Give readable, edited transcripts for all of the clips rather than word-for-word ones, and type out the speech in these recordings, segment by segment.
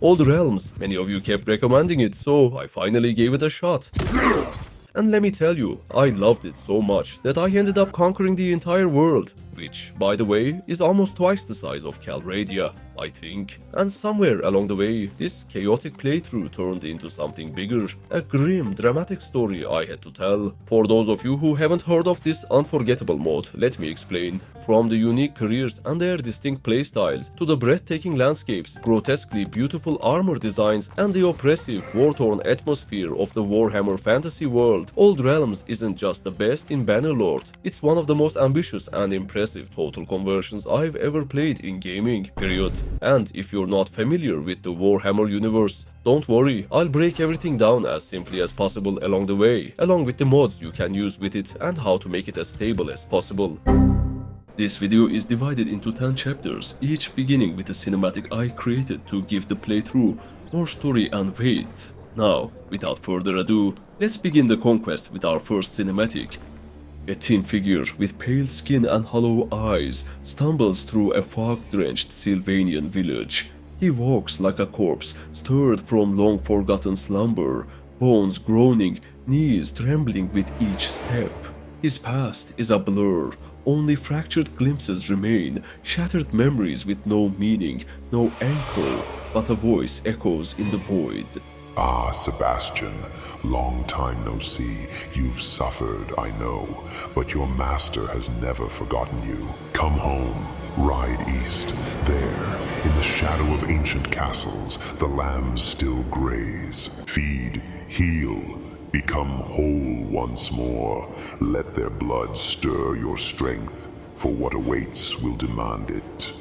Old Realms, many of you kept recommending it, so I finally gave it a shot. And let me tell you, I loved it so much that I ended up conquering the entire world, which, by the way, is almost twice the size of Calradica, I think. And somewhere along the way, this chaotic playthrough turned into something bigger, a grim, dramatic story I had to tell. For those of you who haven't heard of this unforgettable mod, let me explain. From the unique careers and their distinct playstyles, to the breathtaking landscapes, grotesquely beautiful armor designs, and the oppressive, war-torn atmosphere of the Warhammer Fantasy world, Old Realms isn't just the best in Bannerlord, it's one of the most ambitious and impressive total conversions I've ever played in gaming, period. And if you're not familiar with the Warhammer universe, don't worry, I'll break everything down as simply as possible along the way, along with the mods you can use with it and how to make it as stable as possible. This video is divided into 10 chapters, each beginning with a cinematic I created to give the playthrough more story and weight. Now, without further ado, let's begin the conquest with our first cinematic. A thin figure with pale skin and hollow eyes stumbles through a fog-drenched Sylvanian village. He walks like a corpse, stirred from long-forgotten slumber, bones groaning, knees trembling with each step. His past is a blur, only fractured glimpses remain, shattered memories with no meaning, no anchor, but a voice echoes in the void. Ah, Sebastian, long time no see. You've suffered, I know, but your master has never forgotten you. Come home, ride east. There, in the shadow of ancient castles, the lambs still graze. Feed, heal, become whole once more. Let their blood stir your strength, for what awaits will demand it.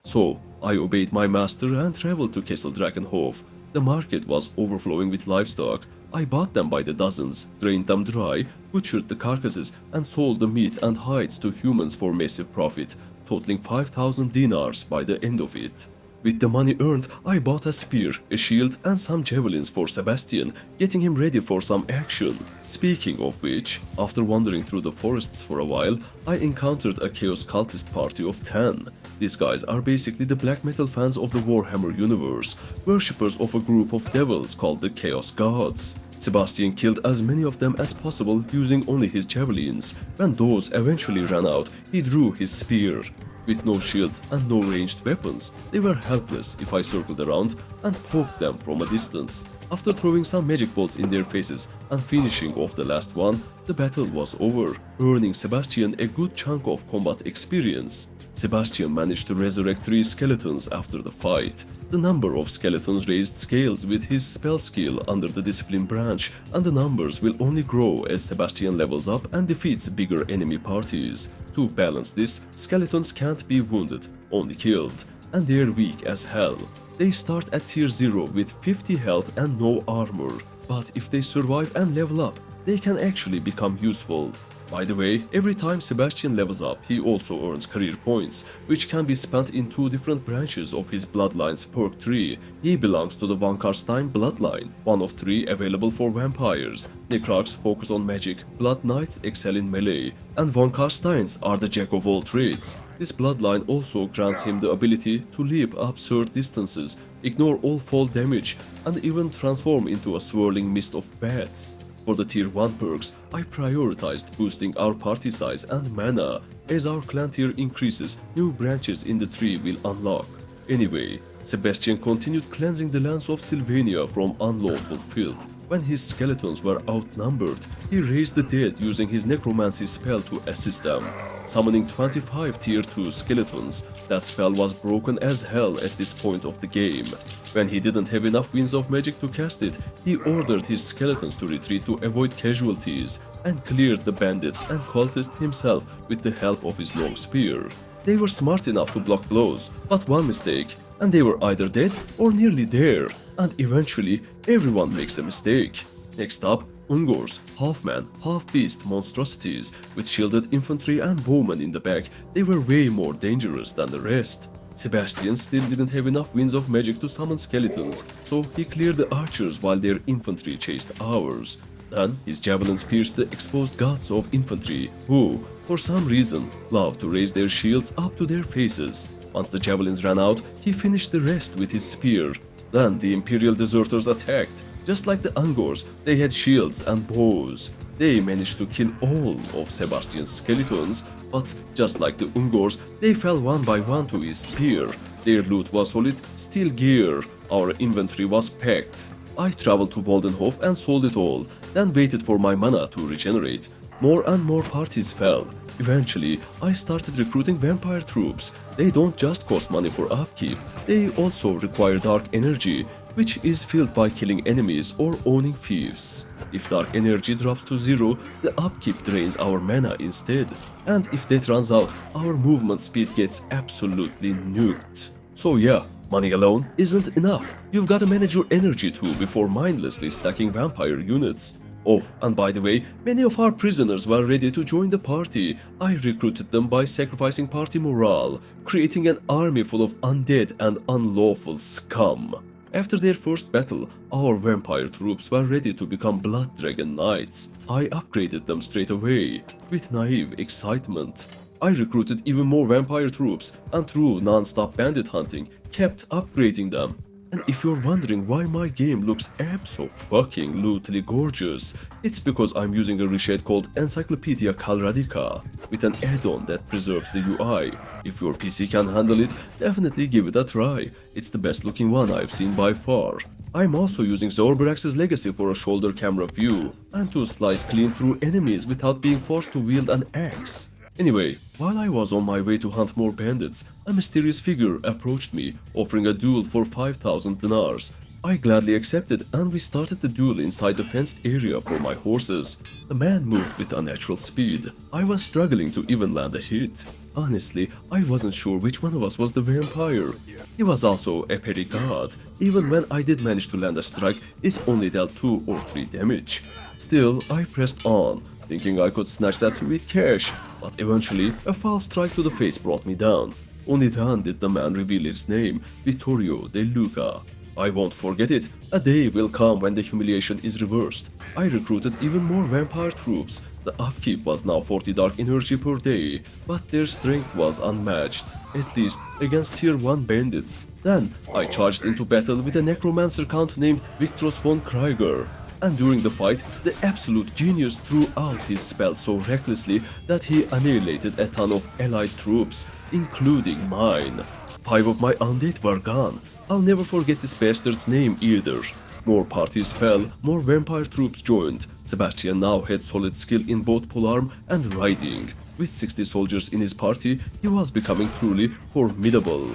So, I obeyed my master and traveled to Castle Drakenhof. The market was overflowing with livestock. I bought them by the dozens, drained them dry, butchered the carcasses, and sold the meat and hides to humans for massive profit, totaling 5,000 dinars by the end of it. With the money earned, I bought a spear, a shield, and some javelins for Sebastian, getting him ready for some action. Speaking of which, after wandering through the forests for a while, I encountered a Chaos Cultist party of 10. These guys are basically the black metal fans of the Warhammer universe, worshippers of a group of devils called the Chaos Gods. Sebastian killed as many of them as possible using only his javelins. When those eventually ran out, he drew his spear. With no shield and no ranged weapons, they were helpless if I circled around and poked them from a distance. After throwing some magic bolts in their faces and finishing off the last one, the battle was over, earning Sebastian a good chunk of combat experience. Sebastian managed to resurrect 3 skeletons after the fight. The number of skeletons raised scales with his spell skill under the discipline branch, and the numbers will only grow as Sebastian levels up and defeats bigger enemy parties. To balance this, skeletons can't be wounded, only killed, and they're weak as hell. They start at tier 0 with 50 health and no armor, but if they survive and level up, they can actually become useful. By the way, every time Sebastian levels up, he also earns career points, which can be spent in 2 different branches of his Bloodlines perk tree. He belongs to the Von Karstein bloodline, one of 3 available for vampires. Necrocs focus on magic, Blood Knights excel in melee, and Von Karsteins are the jack of all trades. This bloodline also grants him the ability to leap absurd distances, ignore all fall damage, and even transform into a swirling mist of bats. For the tier 1 perks, I prioritized boosting our party size and mana. As our clan tier increases, new branches in the tree will unlock. Anyway, Sebastian continued cleansing the lands of Sylvania from unlawful filth. When his skeletons were outnumbered, he raised the dead using his necromancy spell to assist them, summoning 25 tier 2 skeletons. That spell was broken as hell at this point of the game. When he didn't have enough winds of magic to cast it, he ordered his skeletons to retreat to avoid casualties, and cleared the bandits and cultists himself with the help of his long spear. They were smart enough to block blows, but one mistake, and they were either dead or nearly there, and eventually everyone makes a mistake. Next up, Ungors, half-man, half-beast monstrosities with shielded infantry and bowmen in the back. They were way more dangerous than the rest. Sebastian still didn't have enough winds of magic to summon skeletons, so he cleared the archers while their infantry chased ours. Then his javelins pierced the exposed guts of infantry, who, for some reason, love to raise their shields up to their faces. Once the javelins ran out, he finished the rest with his spear. Then the Imperial deserters attacked. Just like the Ungors, they had shields and bows. They managed to kill all of Sebastian's skeletons, but just like the Ungors, they fell one by one to his spear. Their loot was solid, steel gear. Our inventory was packed. I traveled to Waldenhof and sold it all, then waited for my mana to regenerate. More and more parties fell. Eventually, I started recruiting vampire troops. They don't just cost money for upkeep, they also require dark energy, which is filled by killing enemies or owning thieves. If dark energy drops to 0, the upkeep drains our mana instead. And if that runs out, our movement speed gets absolutely nuked. So yeah, money alone isn't enough. You've gotta manage your energy too before mindlessly stacking vampire units. Oh, and by the way, many of our prisoners were ready to join the party. I recruited them by sacrificing party morale, creating an army full of undead and unlawful scum. After their first battle, our vampire troops were ready to become Blood Dragon Knights. I upgraded them straight away, with naive excitement. I recruited even more vampire troops and through non-stop bandit hunting, kept upgrading them. And if you're wondering why my game looks abso-fucking-lutely gorgeous, it's because I'm using a Reshade called Encyclopedia Calradica, with an add-on that preserves the UI. If your PC can handle it, definitely give it a try. It's the best looking one I've seen by far. I'm also using Xorberax Legacy for a shoulder camera view, and to slice clean through enemies without being forced to wield an axe. Anyway, while I was on my way to hunt more bandits, a mysterious figure approached me, offering a duel for 5,000 dinars. I gladly accepted and we started the duel inside the fenced area for my horses. The man moved with unnatural speed. I was struggling to even land a hit. Honestly, I wasn't sure which one of us was the vampire. He was also a petty god. Even when I did manage to land a strike, it only dealt 2 or 3 damage. Still, I pressed on, thinking I could snatch that sweet cash, but eventually a foul strike to the face brought me down. Only then did the man reveal his name, Vittorio De Luca. I won't forget it, a day will come when the humiliation is reversed. I recruited even more vampire troops. The upkeep was now 40 dark energy per day, but their strength was unmatched, at least against tier 1 bandits. Then I charged into battle with a necromancer count named Victros von Krieger. And during the fight, the absolute genius threw out his spell so recklessly that he annihilated a ton of allied troops, including mine. 5 of my undead were gone. I'll never forget this bastard's name either. More parties fell, more vampire troops joined. Sebastian now had solid skill in both polearm and riding. With 60 soldiers in his party, he was becoming truly formidable.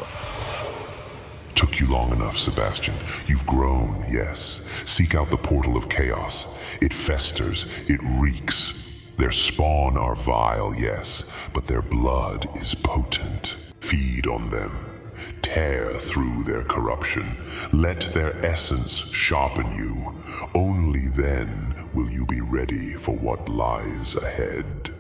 Took you long enough, Sebastian. You've grown, yes. Seek out the portal of chaos. It festers, it reeks. Their spawn are vile, yes, but their blood is potent. Feed on them. Tear through their corruption. Let their essence sharpen you. Only then will you be ready for what lies ahead.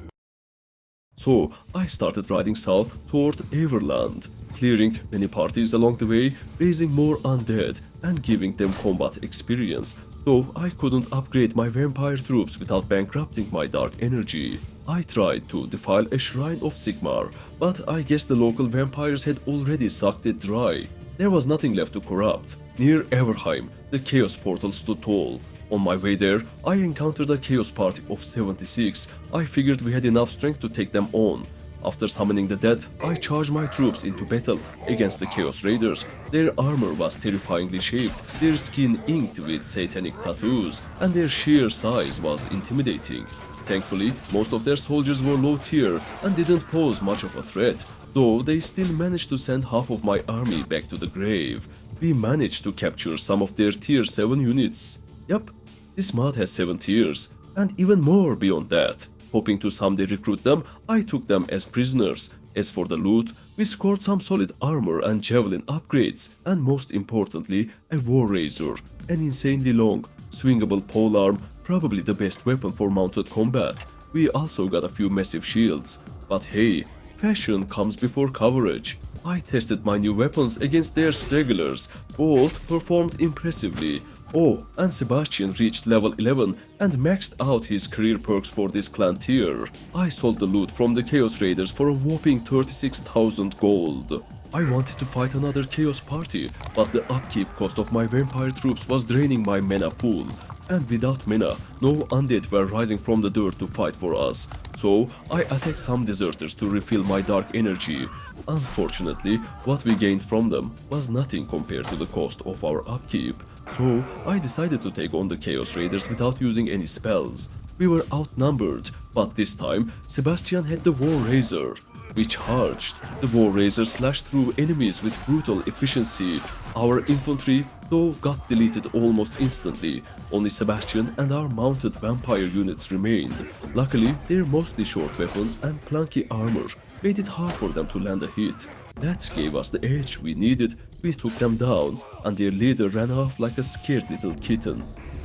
So I started riding south toward Everland, clearing many parties along the way, raising more undead and giving them combat experience, though I couldn't upgrade my vampire troops without bankrupting my dark energy. I tried to defile a shrine of Sigmar, but I guess the local vampires had already sucked it dry. There was nothing left to corrupt. Near Everheim, the Chaos Portal stood tall. On my way there, I encountered a Chaos party of 76. I figured we had enough strength to take them on. After summoning the dead, I charged my troops into battle against the Chaos Raiders. Their armor was terrifyingly shaped, their skin inked with satanic tattoos, and their sheer size was intimidating. Thankfully, most of their soldiers were low tier and didn't pose much of a threat, though they still managed to send half of my army back to the grave. We managed to capture some of their tier 7 units. Yup, this mod has 7 tiers, and even more beyond that. Hoping to someday recruit them, I took them as prisoners. As for the loot, we scored some solid armor and javelin upgrades, and most importantly, a war razor, an insanely long, swingable polearm, probably the best weapon for mounted combat. We also got a few massive shields. But hey, fashion comes before coverage. I tested my new weapons against their stragglers. Both performed impressively. Oh, and Sebastian reached level 11 and maxed out his career perks for this clan tier. I sold the loot from the Chaos Raiders for a whopping 36,000 gold. I wanted to fight another Chaos party, but the upkeep cost of my vampire troops was draining my mana pool. And without mana, no undead were rising from the dirt to fight for us, so I attacked some deserters to refill my dark energy. Unfortunately, what we gained from them was nothing compared to the cost of our upkeep, so I decided to take on the Chaos Raiders without using any spells. We were outnumbered, but this time Sebastian had the War Razor. We charged. The War Razor slashed through enemies with brutal efficiency. Our infantry, though, got deleted almost instantly. Only Sebastian and our mounted vampire units remained. Luckily, their mostly short weapons and clunky armor made it hard for them to land a hit. That gave us the edge we needed. We took them down, and their leader ran off like a scared little kitten.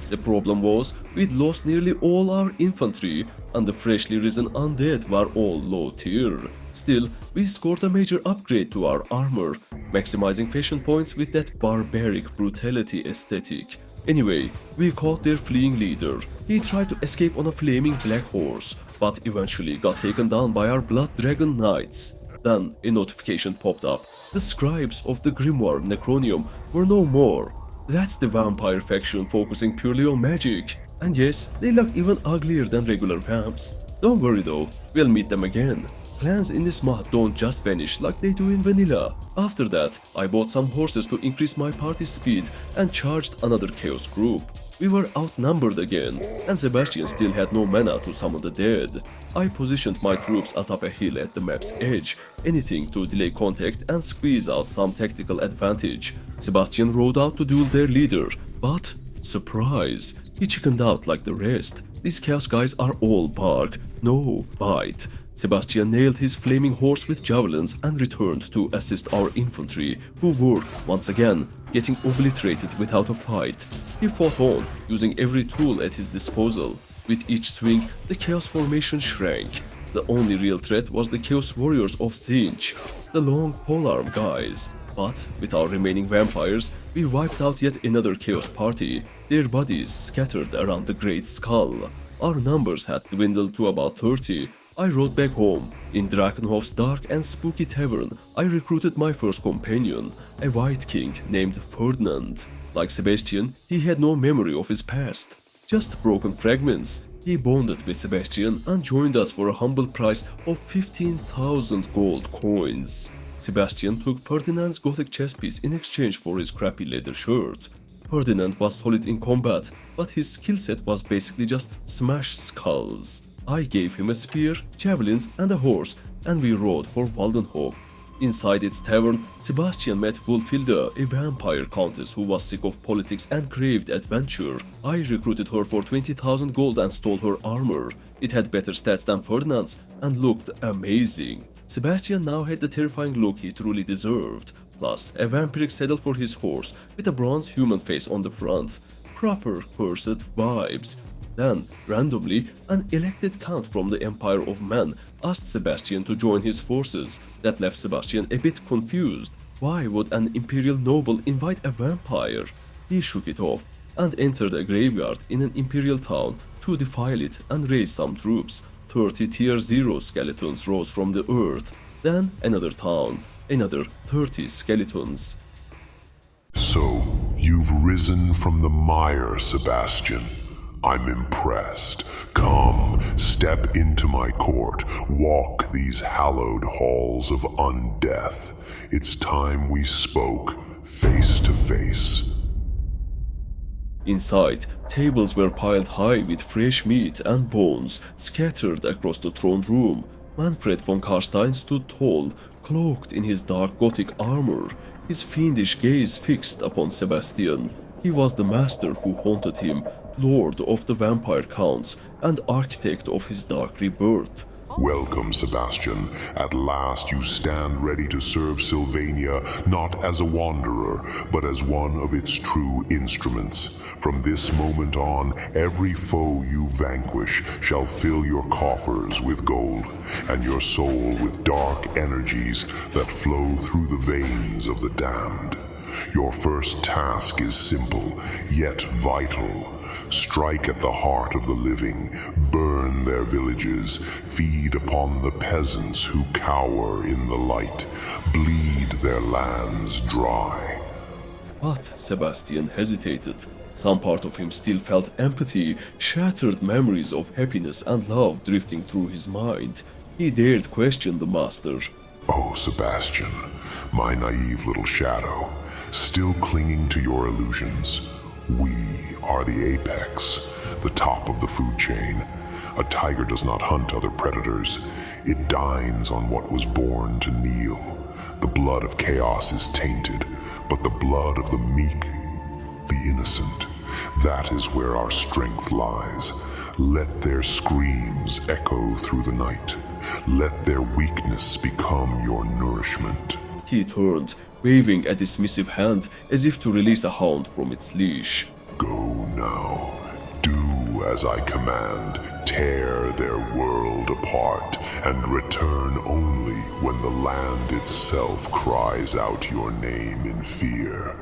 The problem was, we'd lost nearly all our infantry, and the freshly risen undead were all low tier. Still, we scored a major upgrade to our armor, maximizing fashion points with that barbaric brutality aesthetic. Anyway, we caught their fleeing leader. He tried to escape on a flaming black horse, but eventually got taken down by our Blood Dragon Knights. Then a notification popped up. The scribes of the Grimoire Necronium were no more. That's the vampire faction focusing purely on magic. And yes, they look even uglier than regular vamps. Don't worry though, we'll meet them again. Clans in this mod don't just vanish like they do in vanilla. After that, I bought some horses to increase my party speed and charged another chaos group. We were outnumbered again, and Sebastian still had no mana to summon the dead. I positioned my troops atop a hill at the map's edge, anything to delay contact and squeeze out some tactical advantage. Sebastian rode out to duel their leader, but surprise, he chickened out like the rest. These chaos guys are all bark, no bite. Sebastian nailed his flaming horse with javelins and returned to assist our infantry, who were, once again, getting obliterated without a fight. He fought on, using every tool at his disposal. With each swing, the Chaos formation shrank. The only real threat was the Chaos Warriors of Tzeentch, the long polearm guys. But with our remaining vampires, we wiped out yet another Chaos party, their bodies scattered around the Great Skull. Our numbers had dwindled to about 30. I rode back home. In Drakenhof's dark and spooky tavern, I recruited my first companion, a white king named Ferdinand. Like Sebastian, he had no memory of his past, just broken fragments. He bonded with Sebastian and joined us for a humble price of 15,000 gold coins. Sebastian took Ferdinand's gothic chest piece in exchange for his crappy leather shirt. Ferdinand was solid in combat, but his skill set was basically just smash skulls. I gave him a spear, javelins and a horse, and we rode for Waldenhof. Inside its tavern, Sebastian met Wulfilda, a vampire countess who was sick of politics and craved adventure. I recruited her for 20,000 gold and stole her armor. It had better stats than Ferdinand's and looked amazing. Sebastian now had the terrifying look he truly deserved, plus a vampiric saddle for his horse with a bronze human face on the front. Proper cursed vibes. Then, randomly, an elected count from the Empire of Men asked Sebastian to join his forces. That left Sebastian a bit confused. Why would an imperial noble invite a vampire? He shook it off and entered a graveyard in an imperial town to defile it and raise some troops. 30 tier 0 skeletons rose from the earth. Then another town, another 30 skeletons. So, you've risen from the mire, Sebastian. I'm impressed. Come, step into my court. Walk these hallowed halls of undeath. It's time we spoke, face to face. Inside, tables were piled high with fresh meat and bones scattered across the throne room. Manfred von Karstein stood tall, cloaked in his dark gothic armor, his fiendish gaze fixed upon Sebastian. He was the master who haunted him, Lord of the Vampire Counts and architect of his dark rebirth. Welcome, Sebastian. At last you stand ready to serve Sylvania, not as a wanderer, but as one of its true instruments. From this moment on, every foe you vanquish shall fill your coffers with gold, and your soul with dark energies that flow through the veins of the damned. Your first task is simple, yet vital. Strike at the heart of the living, burn their villages, feed upon the peasants who cower in the light, bleed their lands dry. But Sebastian hesitated. Some part of him still felt empathy, shattered memories of happiness and love drifting through his mind. He dared question the master. Oh, Sebastian, my naive little shadow, still clinging to your illusions. We are the apex, the top of the food chain. A tiger does not hunt other predators. It dines on what was born to kneel. The blood of chaos is tainted, but the blood of the meek, the innocent, that is where our strength lies. Let their screams echo through the night. Let their weakness become your nourishment. He turned, waving a dismissive hand as if to release a hound from its leash. Go now. Do as I command. Tear their world apart and return only when the land itself cries out your name in fear.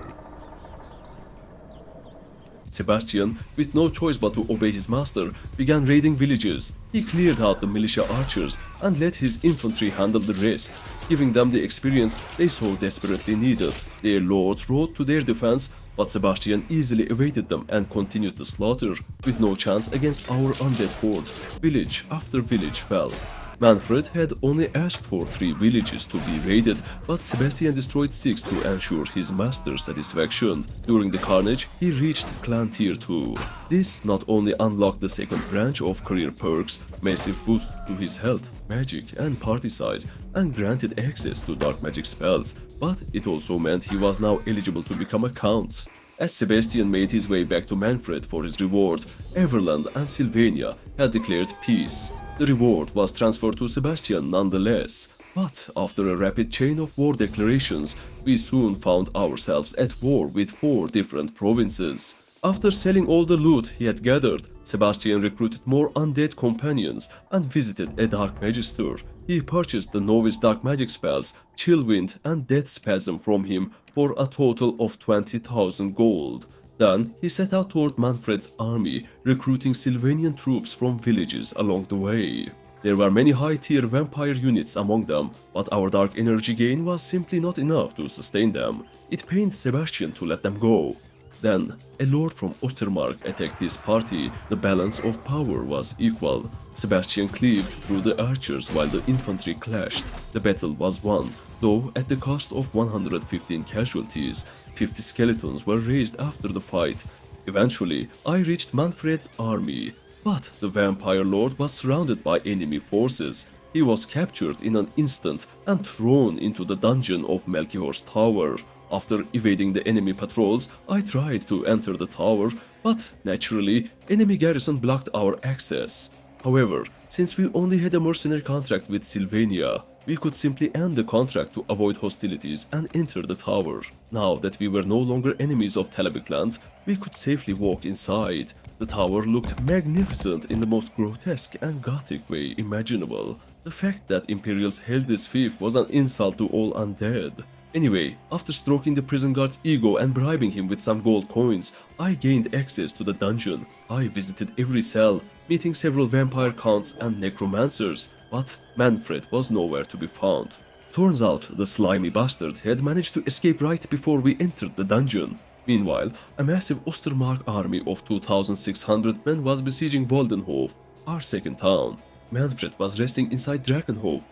Sebastian, with no choice but to obey his master, began raiding villages. He cleared out the militia archers and let his infantry handle the rest, giving them the experience they so desperately needed. Their lords rode to their defense, but Sebastian easily evaded them and continued the slaughter, with no chance against our undead horde. Village after village fell. Manfred had only asked for 3 villages to be raided, but Sebastian destroyed 6 to ensure his master's satisfaction. During the carnage, he reached Clan Tier 2. This not only unlocked the second branch of career perks, massive boost to his health, magic and party size, and granted access to dark magic spells, but it also meant he was now eligible to become a count. As Sebastian made his way back to Manfred for his reward, Everland and Sylvania had declared peace. The reward was transferred to Sebastian nonetheless, but after a rapid chain of war declarations, we soon found ourselves at war with 4 different provinces. After selling all the loot he had gathered, Sebastian recruited more undead companions and visited a dark magister. He purchased the novice dark magic spells, Chillwind and Death Spasm from him for a total of 20,000 gold. Then he set out toward Manfred's army, recruiting Sylvanian troops from villages along the way. There were many high-tier vampire units among them, but our dark energy gain was simply not enough to sustain them. It pained Sebastian to let them go. Then, a lord from Ostermark attacked his party. The balance of power was equal. Sebastian cleaved through the archers while the infantry clashed. The battle was won, though at the cost of 115 casualties. 50 skeletons were raised after the fight. Eventually, I reached Manfred's army, but the vampire lord was surrounded by enemy forces. He was captured in an instant and thrown into the dungeon of Melchior's tower. After evading the enemy patrols, I tried to enter the tower, but naturally, enemy garrison blocked our access. However, since we only had a mercenary contract with Sylvania, we could simply end the contract to avoid hostilities and enter the tower. Now that we were no longer enemies of Talabecland, we could safely walk inside. The tower looked magnificent in the most grotesque and gothic way imaginable. The fact that Imperials held this fief was an insult to all undead. Anyway, after stroking the prison guard's ego and bribing him with some gold coins, I gained access to the dungeon. I visited every cell, meeting several vampire counts and necromancers, but Manfred was nowhere to be found. Turns out the slimy bastard had managed to escape right before we entered the dungeon. Meanwhile, a massive Ostermark army of 2,600 men was besieging Waldenhof, our second town. Manfred was resting inside Drakenhof.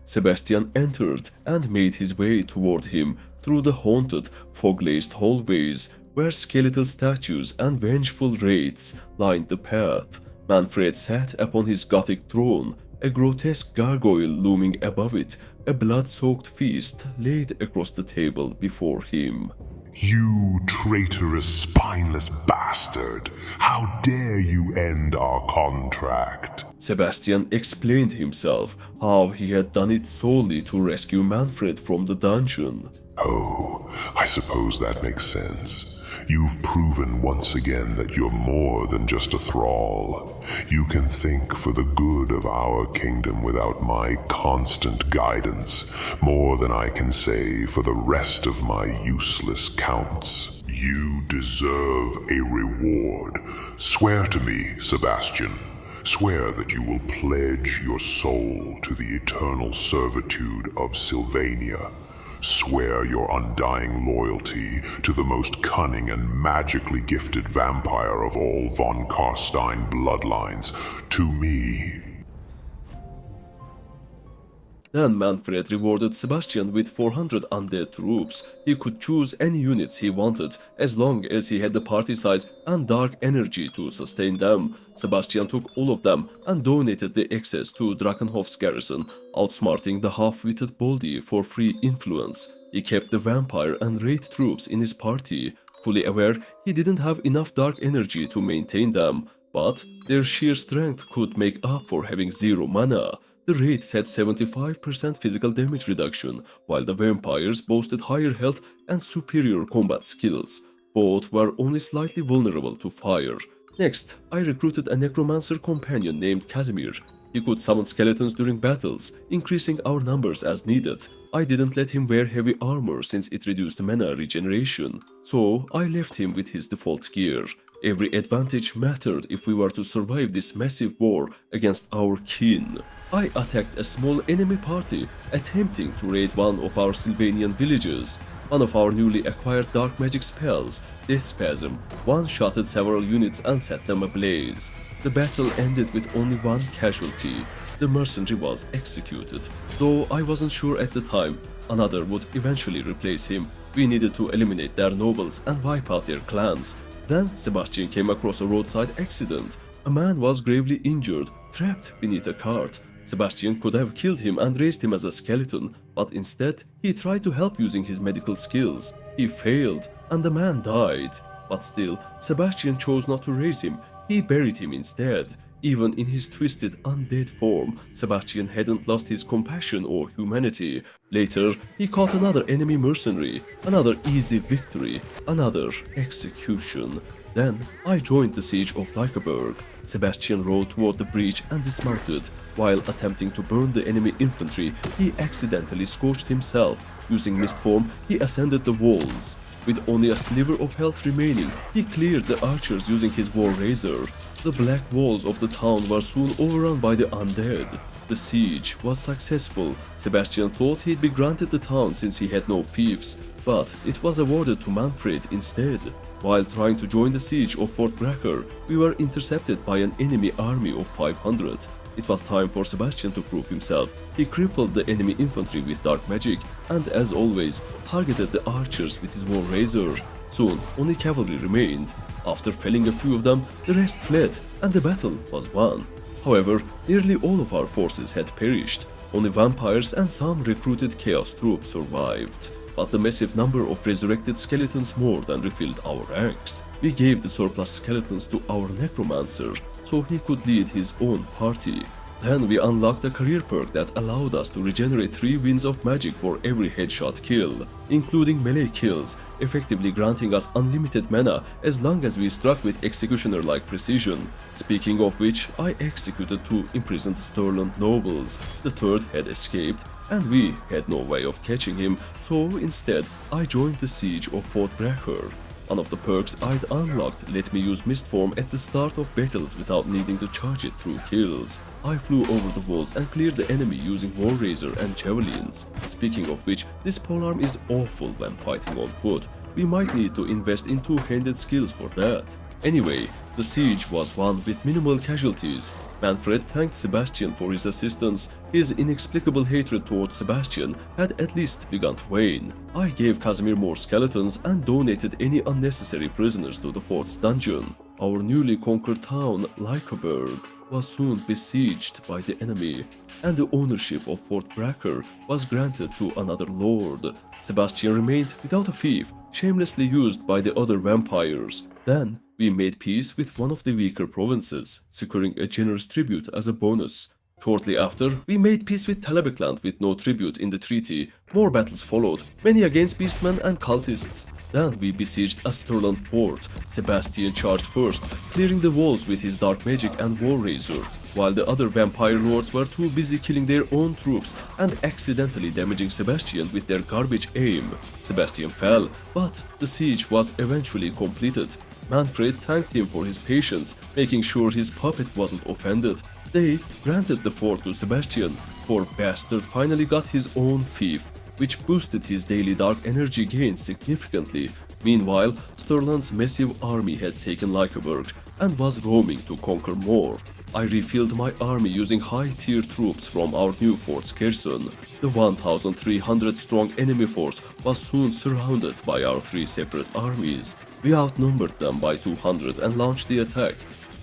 Sebastian entered and made his way toward him through the haunted, fog-laced hallways where skeletal statues and vengeful wraiths lined the path. Manfred sat upon his gothic throne, a grotesque gargoyle looming above it, a blood-soaked feast laid across the table before him. You traitorous, spineless bastard! How dare you end our contract? Sebastian explained himself, how he had done it solely to rescue Manfred from the dungeon. Oh, I suppose that makes sense. You've proven once again that you're more than just a thrall. You can think for the good of our kingdom without my constant guidance, more than I can say for the rest of my useless counts. You deserve a reward. Swear to me, Sebastian. Swear that you will pledge your soul to the eternal servitude of Sylvania. Swear your undying loyalty to the most cunning and magically gifted vampire of all von Karstein bloodlines, to me. Then Manfred rewarded Sebastian with 400 undead troops. He could choose any units he wanted, as long as he had the party size and dark energy to sustain them. Sebastian took all of them and donated the excess to Drakenhof's garrison, outsmarting the half-witted Boldy for free influence. He kept the vampire and wraith troops in his party, fully aware he didn't have enough dark energy to maintain them, but their sheer strength could make up for having zero mana. The wraiths had 75% physical damage reduction, while the vampires boasted higher health and superior combat skills. Both were only slightly vulnerable to fire. Next, I recruited a necromancer companion named Casimir. He could summon skeletons during battles, increasing our numbers as needed. I didn't let him wear heavy armor since it reduced mana regeneration, so I left him with his default gear. Every advantage mattered if we were to survive this massive war against our kin. I attacked a small enemy party, attempting to raid one of our Sylvanian villages. One of our newly acquired dark magic spells, Death Spasm, one-shotted several units and set them ablaze. The battle ended with only one casualty. The mercenary was executed, though I wasn't sure at the time. Another would eventually replace him. We needed to eliminate their nobles and wipe out their clans. Then Sebastian came across a roadside accident. A man was gravely injured, trapped beneath a cart. Sebastian could have killed him and raised him as a skeleton, but instead he tried to help using his medical skills. He failed, and the man died. But still, Sebastian chose not to raise him. He buried him instead. Even in his twisted undead form, Sebastian hadn't lost his compassion or humanity. Later, he caught another enemy mercenary, another easy victory, another execution. Then, I joined the siege of Lycaberg. Sebastian rode toward the breach and dismounted. While attempting to burn the enemy infantry, he accidentally scorched himself. Using mist form, he ascended the walls. With only a sliver of health remaining, he cleared the archers using his war razor. The black walls of the town were soon overrun by the undead. The siege was successful. Sebastian thought he'd be granted the town since he had no fiefs, but it was awarded to Manfred instead. While trying to join the siege of Fort Bracker, we were intercepted by an enemy army of 500. It was time for Sebastian to prove himself. He crippled the enemy infantry with dark magic and, as always, targeted the archers with his war razor. Soon, only cavalry remained. After felling a few of them, the rest fled and the battle was won. However, nearly all of our forces had perished. Only vampires and some recruited chaos troops survived. But the massive number of resurrected skeletons more than refilled our ranks. We gave the surplus skeletons to our necromancer, so he could lead his own party. Then we unlocked a career perk that allowed us to regenerate 3 winds of magic for every headshot kill, including melee kills, effectively granting us unlimited mana as long as we struck with executioner-like precision. Speaking of which, I executed 2 imprisoned Stirland nobles. The third had escaped, and we had no way of catching him, so instead I joined the siege of Fort Bracker. One of the perks I'd unlocked let me use mist form at the start of battles without needing to charge it through kills. I flew over the walls and cleared the enemy using war razor and javelins. Speaking of which, this polearm is awful when fighting on foot. We might need to invest in two-handed skills for that. Anyway, the siege was won with minimal casualties. Manfred thanked Sebastian for his assistance. His inexplicable hatred towards Sebastian had at least begun to wane. I gave Casimir more skeletons and donated any unnecessary prisoners to the fort's dungeon. Our newly conquered town, Lycaberg, was soon besieged by the enemy, and the ownership of Fort Bracker was granted to another lord. Sebastian remained without a fief, shamelessly used by the other vampires. Then, we made peace with one of the weaker provinces, securing a generous tribute as a bonus. Shortly after, we made peace with Talabecland with no tribute in the treaty. More battles followed, many against beastmen and cultists. Then we besieged a Stirland fort. Sebastian charged first, clearing the walls with his dark magic and war razor, while the other vampire lords were too busy killing their own troops and accidentally damaging Sebastian with their garbage aim. Sebastian fell, but the siege was eventually completed. Manfred thanked him for his patience, making sure his puppet wasn't offended. They granted the fort to Sebastian, for Bastard finally got his own fief, which boosted his daily dark energy gains significantly. Meanwhile, Stirland's massive army had taken Lykeberg and was roaming to conquer more. I refilled my army using high-tier troops from our new fort's garrison. The 1,300-strong enemy force was soon surrounded by our 3 separate armies. We outnumbered them by 200 and launched the attack.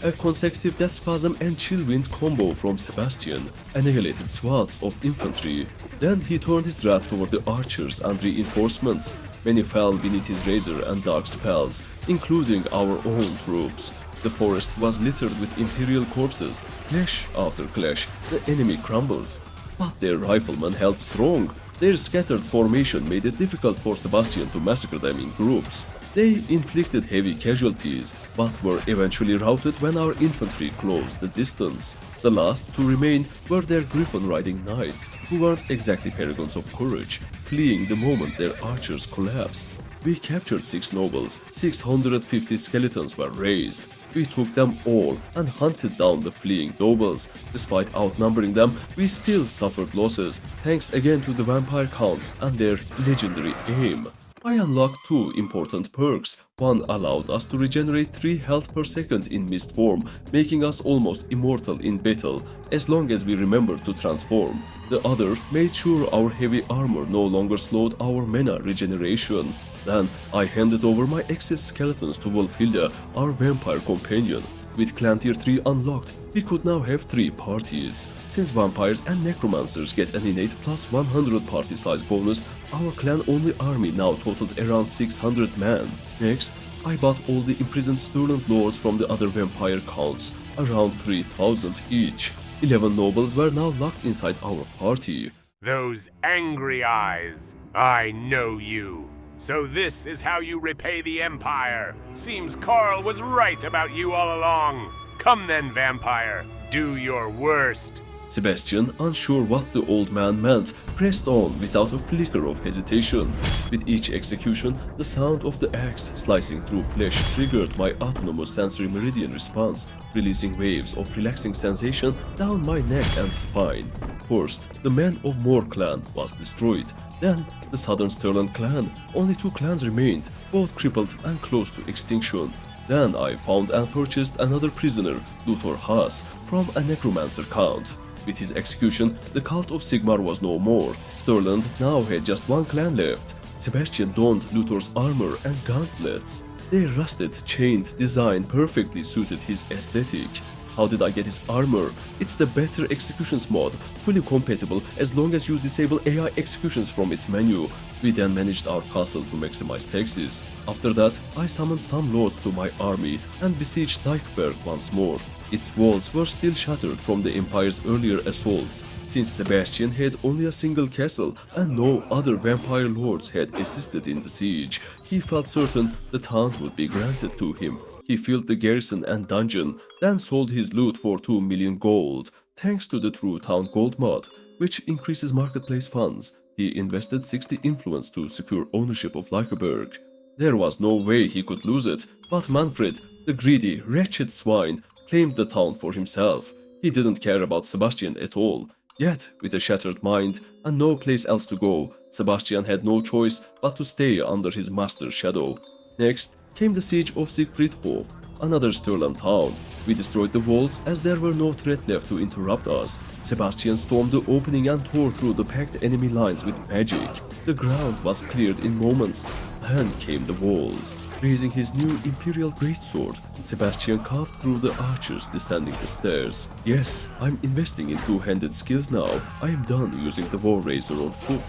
A consecutive Death Spasm and Chillwind combo from Sebastian annihilated swaths of infantry. Then he turned his wrath toward the archers and reinforcements. Many fell beneath his razor and dark spells, including our own troops. The forest was littered with Imperial corpses. Clash after clash, the enemy crumbled. But their riflemen held strong. Their scattered formation made it difficult for Sebastian to massacre them in groups. They inflicted heavy casualties, but were eventually routed when our infantry closed the distance. The last to remain were their griffin-riding knights, who weren't exactly paragons of courage, fleeing the moment their archers collapsed. We captured 6 nobles, 650 skeletons were raised. We took them all and hunted down the fleeing nobles. Despite outnumbering them, we still suffered losses, thanks again to the vampire counts and their legendary aim. I unlocked 2 important perks. One allowed us to regenerate 3 health per second in mist form, making us almost immortal in battle, as long as we remembered to transform. The other made sure our heavy armor no longer slowed our mana regeneration. Then I handed over my excess skeletons to Wolfhilda, our vampire companion. With Clan Tier 3 unlocked, we could now have 3 parties. Since vampires and necromancers get an innate plus 100 party size bonus, our clan-only army now totaled around 600 men. Next, I bought all the imprisoned Stirland lords from the other vampire counts, around 3,000 each. 11 nobles were now locked inside our party. Those angry eyes. I know you. So this is how you repay the Empire. Seems Carl was right about you all along. Come then, vampire. Do your worst. Sebastian, unsure what the old man meant, pressed on without a flicker of hesitation. With each execution, the sound of the axe slicing through flesh triggered my autonomous sensory meridian response, releasing waves of relaxing sensation down my neck and spine. First, the Man of More clan was destroyed. Then, the Southern Stirland clan. Only 2 clans remained, both crippled and close to extinction. Then I found and purchased another prisoner, Luthor Haas, from a necromancer count. With his execution, the cult of Sigmar was no more. Stirland now had just 1 clan left. Sebastian donned Luthor's armor and gauntlets. Their rusted, chained design perfectly suited his aesthetic. How did I get his armor? It's the Better Executions mod, fully compatible as long as you disable AI executions from its menu. We then managed our castle to maximize taxes. After that, I summoned some lords to my army and besieged Lykeberg once more. Its walls were still shattered from the Empire's earlier assaults. Since Sebastian had only a single castle and no other vampire lords had assisted in the siege, he felt certain the town would be granted to him. He filled the garrison and dungeon, then sold his loot for 2 million gold. Thanks to the True Town Gold mod, which increases marketplace funds, he invested 60 influence to secure ownership of Lykeberg. There was no way he could lose it, but Manfred, the greedy, wretched swine, claimed the town for himself. He didn't care about Sebastian at all. Yet, with a shattered mind and no place else to go, Sebastian had no choice but to stay under his master's shadow. Next came the siege of Siegfriedhof, another Stirland town. We destroyed the walls as there were no threat left to interrupt us. Sebastian stormed the opening and tore through the packed enemy lines with magic. The ground was cleared in moments. Then came the walls. Raising his new Imperial Greatsword, Sebastian carved through the archers descending the stairs. Yes, I'm investing in two-handed skills now. I am done using the War Razor on foot.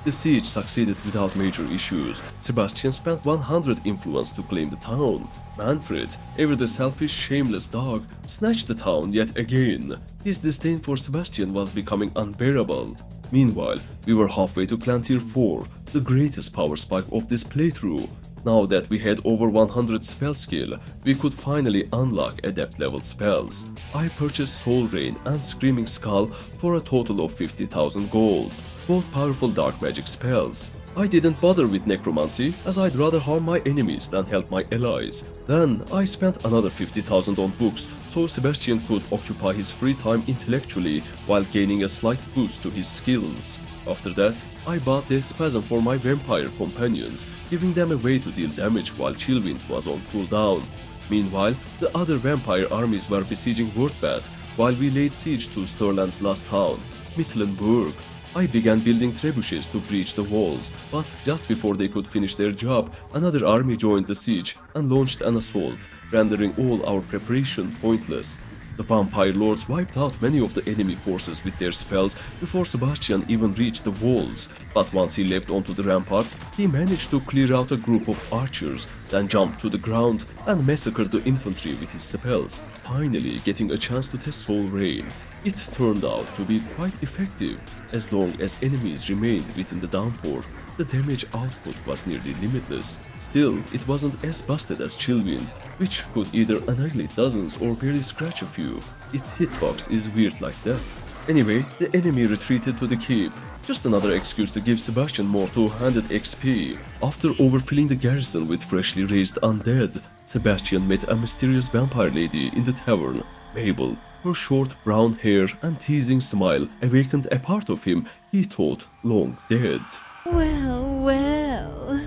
The siege succeeded without major issues. Sebastian spent 100 influence to claim the town. Manfred, ever the selfish, shameless dog, snatched the town yet again. His disdain for Sebastian was becoming unbearable. Meanwhile, we were halfway to Clan Tier 4, the greatest power spike of this playthrough. Now that we had over 100 spell skill, we could finally unlock adept level spells. I purchased BloodRayne and Screaming Skull for a total of 50,000 gold, both powerful dark magic spells. I didn't bother with necromancy, as I'd rather harm my enemies than help my allies. Then I spent another 50,000 on books so Sebastian could occupy his free time intellectually while gaining a slight boost to his skills. After that, I bought Death Spasm for my vampire companions, giving them a way to deal damage while Chillwind was on cooldown. Meanwhile, the other vampire armies were besieging Wordbat, while we laid siege to Stirland's last town, Midlandburg. I began building trebuchets to breach the walls, but just before they could finish their job, another army joined the siege and launched an assault, rendering all our preparation pointless. The Vampire Lords wiped out many of the enemy forces with their spells before Sebastian even reached the walls, but once he leapt onto the ramparts, he managed to clear out a group of archers, then jumped to the ground and massacred the infantry with his spells, finally getting a chance to test BloodRayne. It turned out to be quite effective. As long as enemies remained within the downpour, the damage output was nearly limitless. Still, it wasn't as busted as Chillwind, which could either annihilate dozens or barely scratch a few. Its hitbox is weird like that. Anyway, the enemy retreated to the keep. Just another excuse to give Sebastian more two-handed XP. After overfilling the garrison with freshly raised undead, Sebastian met a mysterious vampire lady in the tavern, Mabel. Her short brown hair and teasing smile awakened a part of him he thought long dead. Well, well,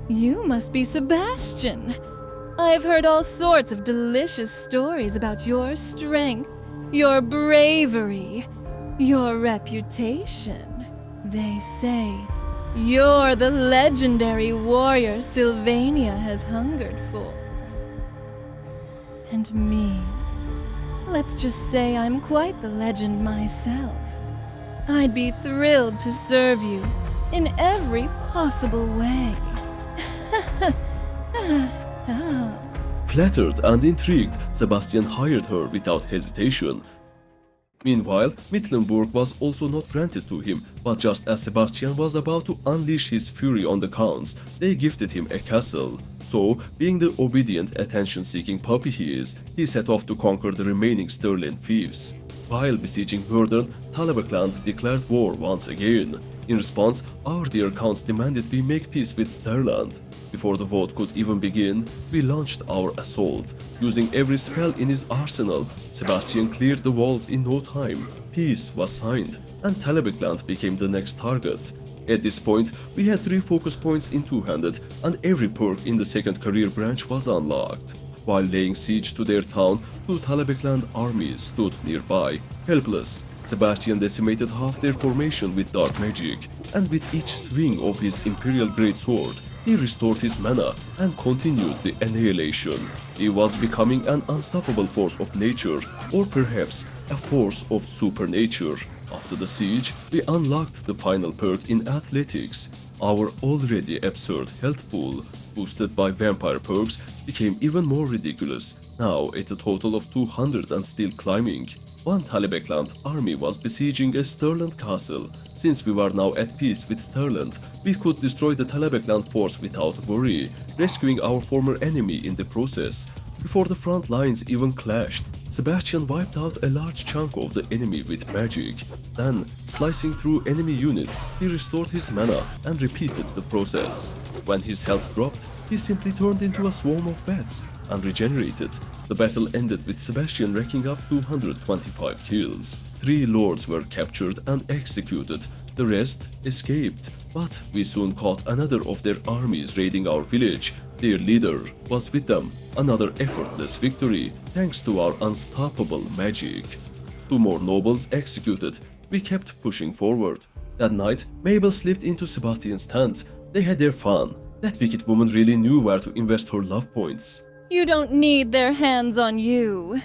you must be Sebastian. I've heard all sorts of delicious stories about your strength, your bravery, your reputation. They say you're the legendary warrior Sylvania has hungered for. And me. Let's just say I'm quite the legend myself. I'd be thrilled to serve you in every possible way. Flattered and intrigued, Sebastian hired her without hesitation. Meanwhile, Midlandburg was also not granted to him, but just as Sebastian was about to unleash his fury on the counts, they gifted him a castle. So, being the obedient, attention-seeking puppy he is, he set off to conquer the remaining Stirland fiefs. While besieging Verdun, Talabecland declared war once again. In response, our dear counts demanded we make peace with Stirland. Before the vote could even begin, we launched our assault. Using every spell in his arsenal, Sebastian cleared the walls in no time. Peace was signed, and Talabecland became the next target. At this point, we had 3 focus points in two-handed, and every perk in the second career branch was unlocked. While laying siege to their town, 2 Talabecland armies stood nearby, helpless. Sebastian decimated half their formation with dark magic, and with each swing of his Imperial Greatsword, he restored his mana and continued the annihilation. He was becoming an unstoppable force of nature, or perhaps a force of supernature. After the siege, we unlocked the final perk in athletics. Our already absurd health pool, boosted by vampire perks, became even more ridiculous, now at a total of 200 and still climbing. One Talabecland army was besieging a Stirland castle. Since we were now at peace with Stirland, we could destroy the Talabecland force without worry, rescuing our former enemy in the process. Before the front lines even clashed, Sebastian wiped out a large chunk of the enemy with magic. Then, slicing through enemy units, he restored his mana and repeated the process. When his health dropped, he simply turned into a swarm of bats and regenerated. The battle ended with Sebastian racking up 225 kills. 3 lords were captured and executed. The rest escaped, but we soon caught another of their armies raiding our village. Their leader was with them. Another effortless victory, thanks to our unstoppable magic. 2 more nobles executed. We kept pushing forward. That night, Mabel slipped into Sebastian's tent. They had their fun. That wicked woman really knew where to invest her love points. You don't need their hands on you.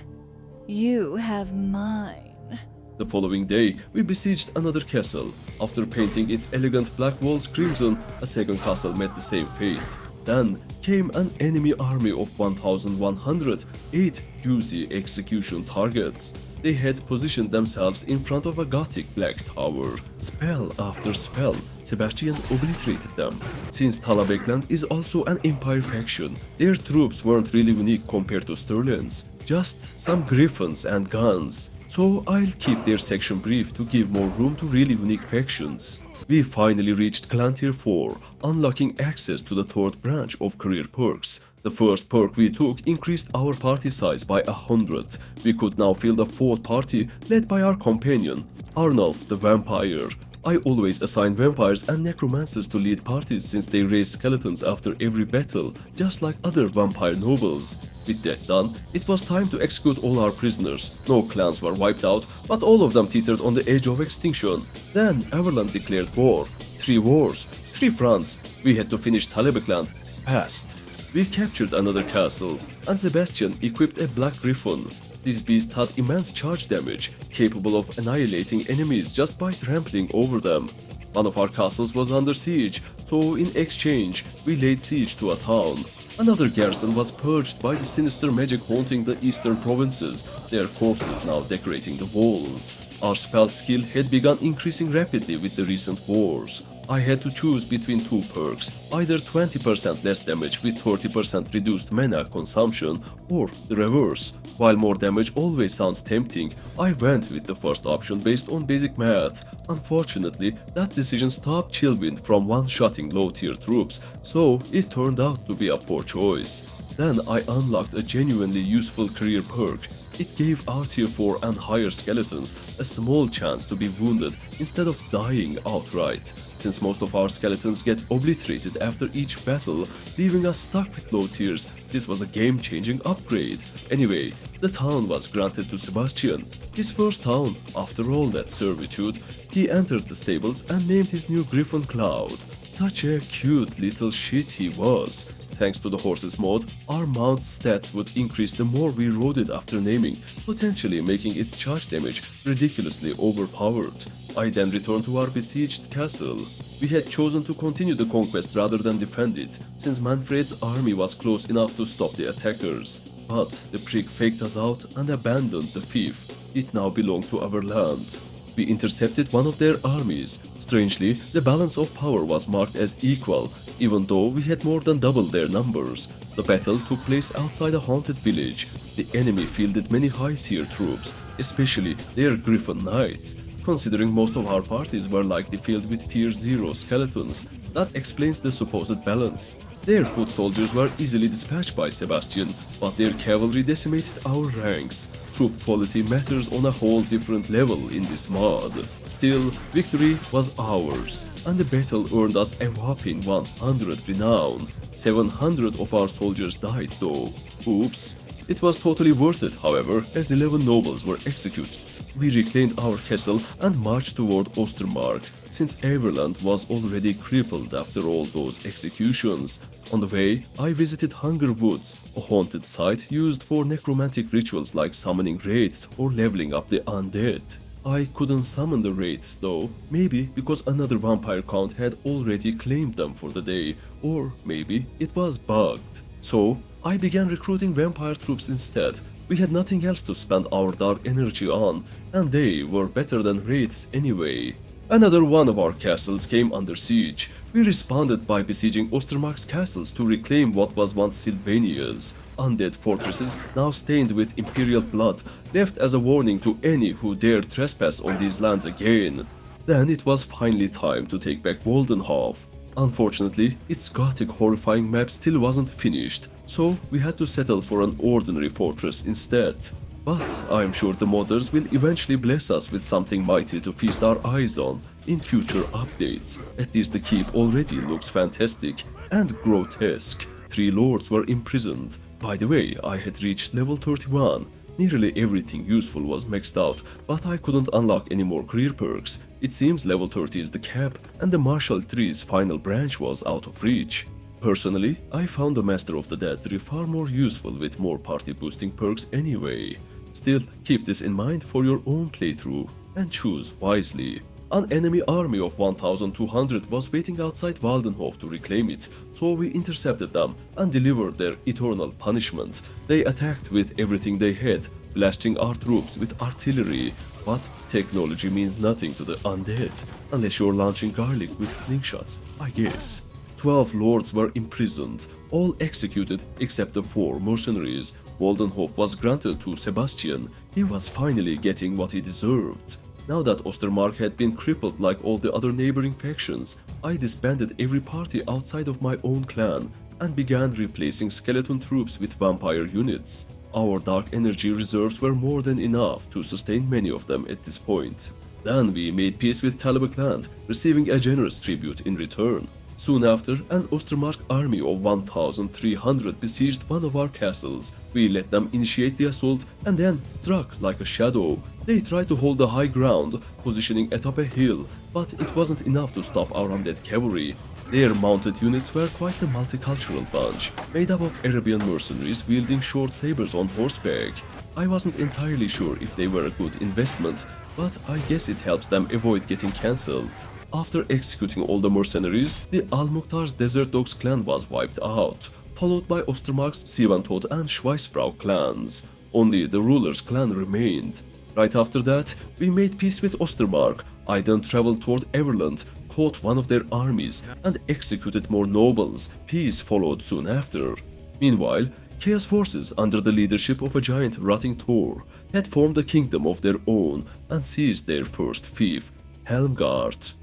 You have mine. The following day, we besieged another castle. After painting its elegant black walls crimson, a second castle met the same fate. Then came an enemy army of 1,108 juicy execution targets. they had positioned themselves in front of a gothic black tower. Spell after spell, Sebastian obliterated them. Since Talabecland is also an Empire faction, their troops weren't really unique compared to Sterling's, just some griffins and guns. So I'll keep their section brief to give more room to really unique factions. We finally reached Clan Tier 4, unlocking access to the third branch of career perks. The first perk we took increased our party size by 100. We could now field a fourth party led by our companion, Arnulf the Vampyr. I always assign vampires and necromancers to lead parties since they raise skeletons after every battle, just like other vampire nobles. With that done, it was time to execute all our prisoners. No clans were wiped out, but all of them teetered on the edge of extinction. Then Everland declared war. 3 wars, 3 fronts. We had to finish Talabecland fast. We captured another castle, and Sebastian equipped a Black Griffin. This beast had immense charge damage, capable of annihilating enemies just by trampling over them. One of our castles was under siege, so in exchange, we laid siege to a town. Another garrison was purged by the sinister magic haunting the eastern provinces, their corpses now decorating the walls. Our spell skill had begun increasing rapidly with the recent wars. I had to choose between 2 perks, either 20% less damage with 30% reduced mana consumption, or the reverse. While more damage always sounds tempting, I went with the first option based on basic math. Unfortunately, that decision stopped Chillwind from one-shotting low-tier troops, so it turned out to be a poor choice. Then I unlocked a genuinely useful career perk. It gave our tier 4 and higher skeletons a small chance to be wounded instead of dying outright. Since most of our skeletons get obliterated after each battle, leaving us stuck with low tiers, this was a game-changing upgrade. Anyway, the town was granted to Sebastian, his first town after all that servitude. He entered the stables and named his new Griffin Cloud. Such a cute little shit he was. Thanks to the horses mod, our mount's stats would increase the more we rode it after naming, potentially making its charge damage ridiculously overpowered. I then returned to our besieged castle. We had chosen to continue the conquest rather than defend it, since Manfred's army was close enough to stop the attackers. But the prick faked us out and abandoned the fief. It now belonged to our land. We intercepted one of their armies. Strangely, the balance of power was marked as equal, even though we had more than double their numbers. The battle took place outside a haunted village. The enemy fielded many high-tier troops, especially their Griffin Knights. Considering most of our parties were likely filled with tier 0 skeletons, that explains the supposed balance. Their foot soldiers were easily dispatched by Sebastian, but their cavalry decimated our ranks. Troop quality matters on a whole different level in this mod. Still, victory was ours, and the battle earned us a whopping 100 renown. 700 of our soldiers died though. Oops. It was totally worth it, however, as 11 nobles were executed. We reclaimed our castle and marched toward Ostermark, since Everland was already crippled after all those executions. On the way, I visited Hunger Woods, a haunted site used for necromantic rituals like summoning wraiths or leveling up the undead. I couldn't summon the wraiths though, maybe because another vampire count had already claimed them for the day, or maybe it was bugged. So, I began recruiting vampire troops instead. We had nothing else to spend our dark energy on, and they were better than wraiths anyway. Another one of our castles came under siege. We responded by besieging Ostermark's castles to reclaim what was once Sylvania's. Undead fortresses, now stained with imperial blood, left as a warning to any who dared trespass on these lands again. Then it was finally time to take back Waldenhof. Unfortunately, its gothic horrifying map still wasn't finished, so we had to settle for an ordinary fortress instead. But I'm sure the modders will eventually bless us with something mighty to feast our eyes on in future updates. At least the keep already looks fantastic and grotesque. 3 lords were imprisoned. By the way, I had reached level 31. Nearly everything useful was maxed out, but I couldn't unlock any more career perks. It seems level 30 is the cap, and the martial tree's final branch was out of reach. Personally, I found the Master of the Dead tree far more useful with more party boosting perks anyway. Still, keep this in mind for your own playthrough, and choose wisely. An enemy army of 1200 was waiting outside Waldenhof to reclaim it, so we intercepted them and delivered their eternal punishment. They attacked with everything they had, blasting our troops with artillery, but technology means nothing to the undead, unless you're launching garlic with slingshots, I guess. 12 lords were imprisoned, all executed except the 4 mercenaries. Waldenhof was granted to Sebastian. He was finally getting what he deserved. Now that Ostermark had been crippled like all the other neighboring factions, I disbanded every party outside of my own clan and began replacing skeleton troops with vampire units. Our dark energy reserves were more than enough to sustain many of them at this point. Then we made peace with Talabecland, receiving a generous tribute in return. Soon after, an Ostermark army of 1,300 besieged one of our castles. We let them initiate the assault and then struck like a shadow. They tried to hold the high ground, positioning atop a hill, but it wasn't enough to stop our undead cavalry. Their mounted units were quite the multicultural bunch, made up of Arabian mercenaries wielding short sabers on horseback. I wasn't entirely sure if they were a good investment, but I guess it helps them avoid getting cancelled. After executing all the mercenaries, the Al-Mukhtar's Desert Dogs clan was wiped out, followed by Ostermark's Sivantod and Schweissbrau clans. Only the ruler's clan remained. Right after that, we made peace with Ostermark. I then traveled toward Everland, caught one of their armies, and executed more nobles. Peace followed soon after. Meanwhile, Chaos forces under the leadership of a giant rotting Thor had formed a kingdom of their own and seized their first fief, Helmgard.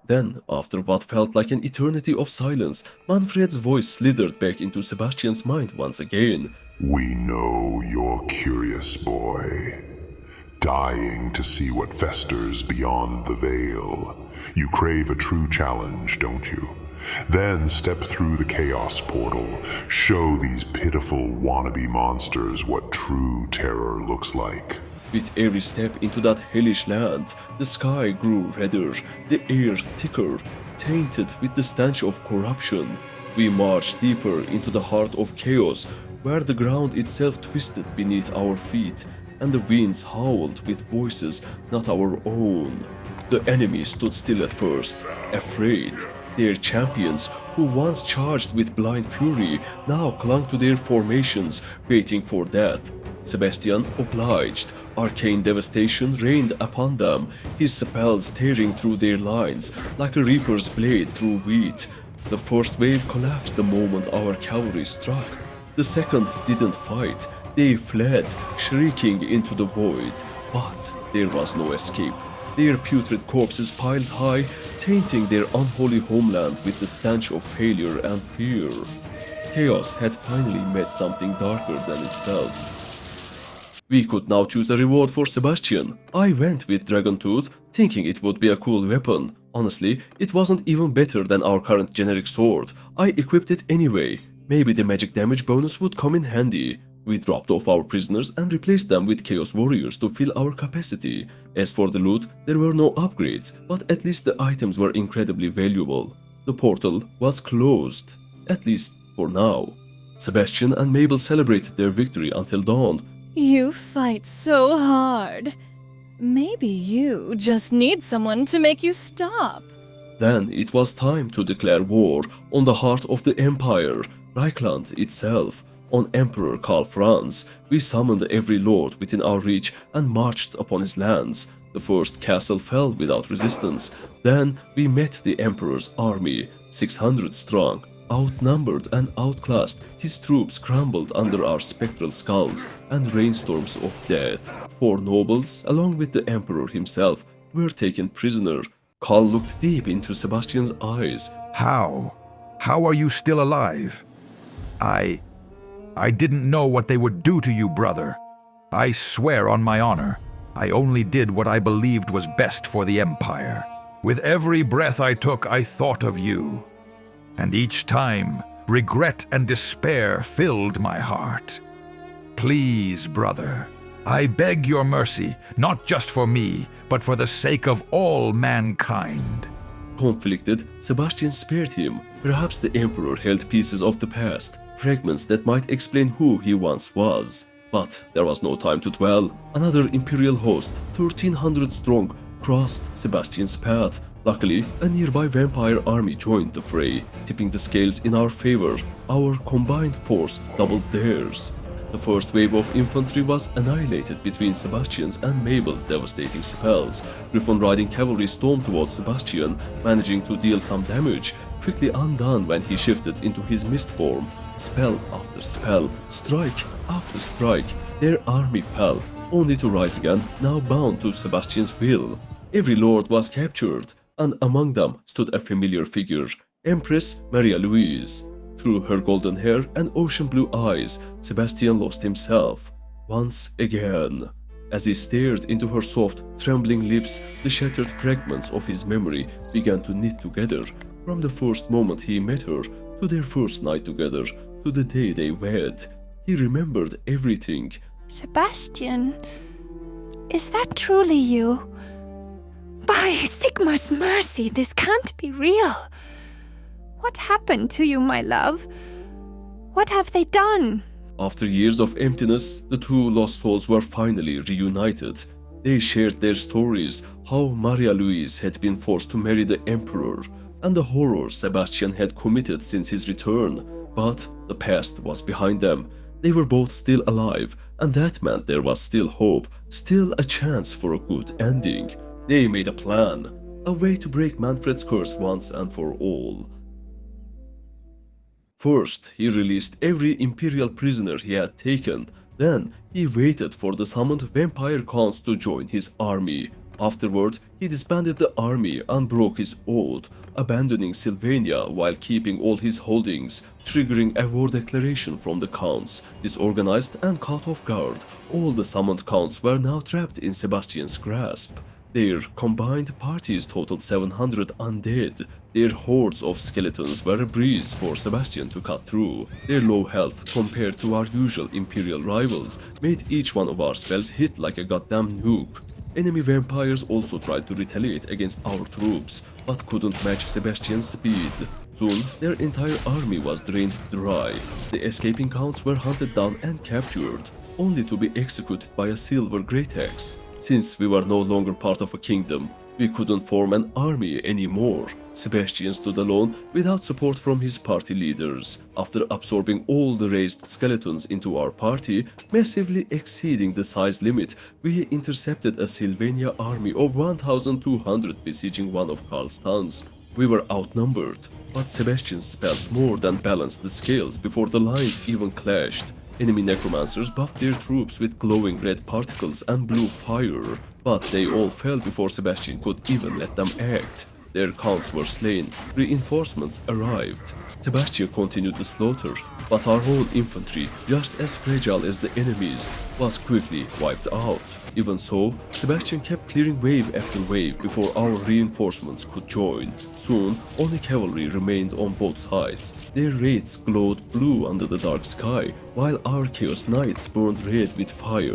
Then, after what felt like an eternity of silence, Manfred's voice slithered back into Sebastian's mind once again. We know you're curious, boy. Dying to see what festers beyond the veil. You crave a true challenge, don't you? Then step through the Chaos Portal. Show these pitiful wannabe monsters what true terror looks like. With every step into that hellish land, the sky grew redder, the air thicker, tainted with the stench of corruption. We marched deeper into the heart of chaos, where the ground itself twisted beneath our feet, and the winds howled with voices not our own. The enemy stood still at first, afraid. Their champions, who once charged with blind fury, now clung to their formations, waiting for death. Sebastian obliged. Arcane devastation rained upon them, his spells tearing through their lines like a reaper's blade through wheat. The first wave collapsed the moment our cavalry struck. The second didn't fight. They fled, shrieking into the void. But there was no escape. Their putrid corpses piled high, tainting their unholy homeland with the stench of failure and fear. Chaos had finally met something darker than itself. We could now choose a reward for Sebastian. I went with Dragon Tooth, thinking it would be a cool weapon. Honestly, it wasn't even better than our current generic sword. I equipped it anyway. Maybe the magic damage bonus would come in handy. We dropped off our prisoners and replaced them with Chaos Warriors to fill our capacity. As for the loot, there were no upgrades, but at least the items were incredibly valuable. The portal was closed, at least for now. Sebastian and Mabel celebrated their victory until dawn. You fight so hard. Maybe you just need someone to make you stop. Then it was time to declare war on the heart of the Empire, Reichland itself. On Emperor Karl Franz, we summoned every lord within our reach and marched upon his lands. The first castle fell without resistance. Then we met the Emperor's army, 600 strong. Outnumbered and outclassed, his troops crumbled under our spectral skulls and rainstorms of death. 4 nobles, along with the Emperor himself, were taken prisoner. Karl looked deep into Sebastian's eyes. How? How are you still alive? I didn't know what they would do to you, brother. I swear on my honor, I only did what I believed was best for the Empire. With every breath I took, I thought of you. And each time, regret and despair filled my heart. Please, brother, I beg your mercy, not just for me, but for the sake of all mankind. Conflicted, Sebastian spared him. Perhaps the Emperor held pieces of the past, fragments that might explain who he once was. But there was no time to dwell. Another Imperial host, 1,300 strong, crossed Sebastian's path. Luckily, a nearby vampire army joined the fray, tipping the scales in our favor. Our combined force doubled theirs. The first wave of infantry was annihilated between Sebastian's and Mabel's devastating spells. Griffon riding cavalry stormed towards Sebastian, managing to deal some damage, quickly undone when he shifted into his mist form. Spell after spell, strike after strike, their army fell, only to rise again, now bound to Sebastian's will. Every lord was captured, and among them stood a familiar figure, Empress Maria Louise. Through her golden hair and ocean blue eyes, Sebastian lost himself once again. As he stared into her soft, trembling lips, the shattered fragments of his memory began to knit together, from the first moment he met her, to their first night together, to the day they wed. He remembered everything. Sebastian, is that truly you? By Sigmar's mercy, this can't be real. What happened to you, my love? What have they done? After years of emptiness, the two lost souls were finally reunited. They shared their stories, how Maria Louise had been forced to marry the Emperor, and the horrors Sebastian had committed since his return. But the past was behind them. They were both still alive, and that meant there was still hope, still a chance for a good ending. They made a plan, a way to break Manfred's curse once and for all. First, he released every Imperial prisoner he had taken. Then, he waited for the summoned vampire counts to join his army. Afterward, he disbanded the army and broke his oath, abandoning Sylvania while keeping all his holdings, triggering a war declaration from the counts. Disorganized and caught off guard, all the summoned counts were now trapped in Sebastian's grasp. Their combined parties totaled 700 undead. Their hordes of skeletons were a breeze for Sebastian to cut through. Their low health compared to our usual Imperial rivals made each one of our spells hit like a goddamn nuke. Enemy vampires also tried to retaliate against our troops, but couldn't match Sebastian's speed. Soon, their entire army was drained dry. The escaping counts were hunted down and captured, only to be executed by a silver great axe. Since we were no longer part of a kingdom, we couldn't form an army anymore. Sebastian stood alone without support from his party leaders. After absorbing all the raised skeletons into our party, massively exceeding the size limit, we intercepted a Sylvania army of 1,200 besieging one of Karl's towns. We were outnumbered, but Sebastian's spells more than balanced the scales before the lines even clashed. Enemy necromancers buffed their troops with glowing red particles and blue fire, but they all fell before Sebastian could even let them act. Their counts were slain, reinforcements arrived. Sebastian continued the slaughter, but our own infantry, just as fragile as the enemies, was quickly wiped out. Even so, Sebastian kept clearing wave after wave before our reinforcements could join. Soon, only cavalry remained on both sides. Their wraiths glowed blue under the dark sky, while our Chaos Knights burned red with fire.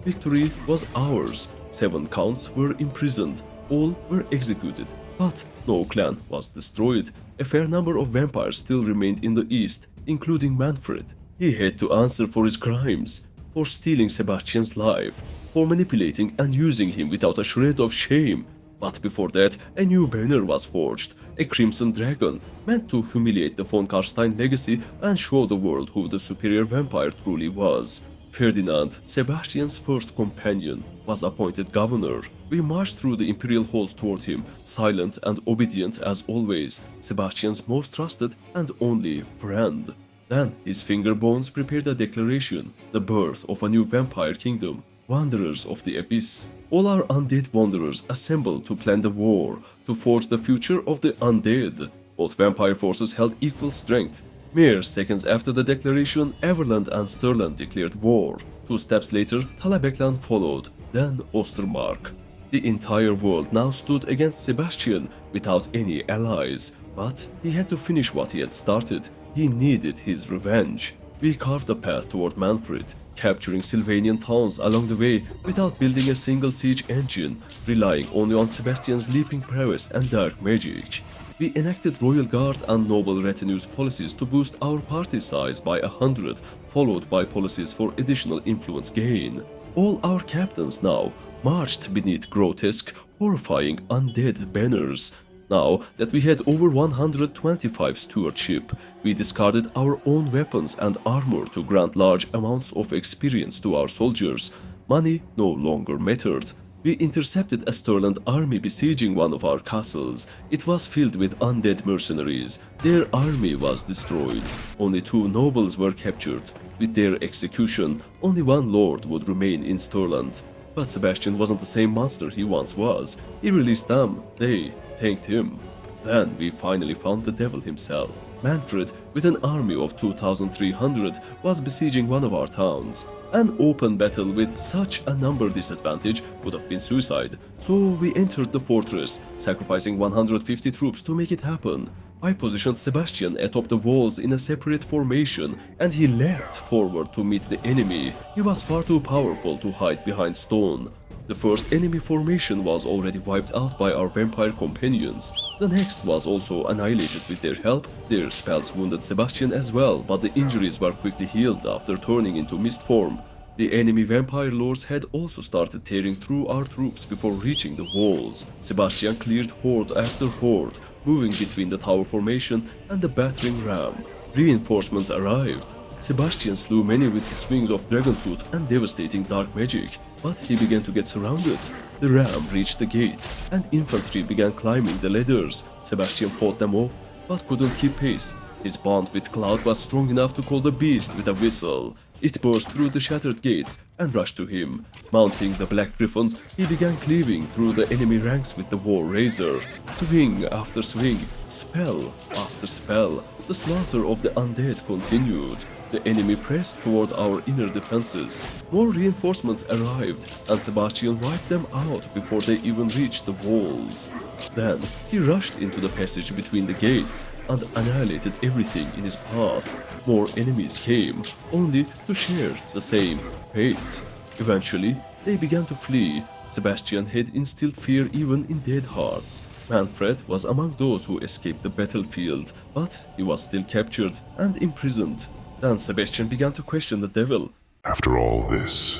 Victory was ours. 7 counts were imprisoned, all were executed, but no clan was destroyed. A fair number of vampires still remained in the east, including Manfred. He had to answer for his crimes, for stealing Sebastian's life, for manipulating and using him without a shred of shame. But before that, a new banner was forged, a crimson dragon, meant to humiliate the von Karstein legacy and show the world who the superior vampire truly was. Ferdinand, Sebastian's first companion, was appointed governor. We marched through the imperial halls toward him, silent and obedient as always, Sebastian's most trusted and only friend. Then his finger bones prepared a declaration, the birth of a new vampire kingdom, Wanderers of the Abyss. All our undead wanderers assembled to plan the war, to forge the future of the undead. Both vampire forces held equal strength. Mere seconds after the declaration, Everland and Sturland declared war. 2 steps later, Talabeklan followed, then Ostermark. The entire world now stood against Sebastian without any allies, but he had to finish what he had started. He needed his revenge. We carved a path toward Manfred, capturing Sylvanian towns along the way without building a single siege engine, relying only on Sebastian's leaping prowess and dark magic. We enacted royal guard and noble retinues policies to boost our party size by 100, followed by policies for additional influence gain. All our captains now marched beneath grotesque, horrifying undead banners. Now that we had over 125 stewardship, we discarded our own weapons and armor to grant large amounts of experience to our soldiers. Money no longer mattered. We intercepted a Stirland army besieging one of our castles. It was filled with undead mercenaries. Their army was destroyed. Only 2 nobles were captured. With their execution, only 1 lord would remain in Stirland. But Sebastian wasn't the same monster he once was. He released them. They thanked him. Then we finally found the devil himself. Manfred, with an army of 2,300, was besieging one of our towns. An open battle with such a number disadvantage would have been suicide, so we entered the fortress, sacrificing 150 troops to make it happen. I positioned Sebastian atop the walls in a separate formation, and he leapt forward to meet the enemy. He was far too powerful to hide behind stone. The first enemy formation was already wiped out by our vampire companions. The next was also annihilated with their help. Their spells wounded Sebastian as well, but the injuries were quickly healed after turning into mist form. The enemy vampire lords had also started tearing through our troops before reaching the walls. Sebastian cleared horde after horde, moving between the tower formation and the battering ram. Reinforcements arrived. Sebastian slew many with the swings of Dragontooth and devastating dark magic, but he began to get surrounded. The ram reached the gate, and infantry began climbing the ladders. Sebastian fought them off, but couldn't keep pace. His bond with Cloud was strong enough to call the beast with a whistle. It burst through the shattered gates and rushed to him. Mounting the Black Griffons, he began cleaving through the enemy ranks with the War Razor. Swing after swing, spell after spell, the slaughter of the undead continued. The enemy pressed toward our inner defenses. More reinforcements arrived, and Sebastian wiped them out before they even reached the walls. Then he rushed into the passage between the gates and annihilated everything in his path. More enemies came, only to share the same fate. Eventually, they began to flee. Sebastian had instilled fear even in dead hearts. Manfred was among those who escaped the battlefield, but he was still captured and imprisoned. Then Sebastian began to question the devil. After all this,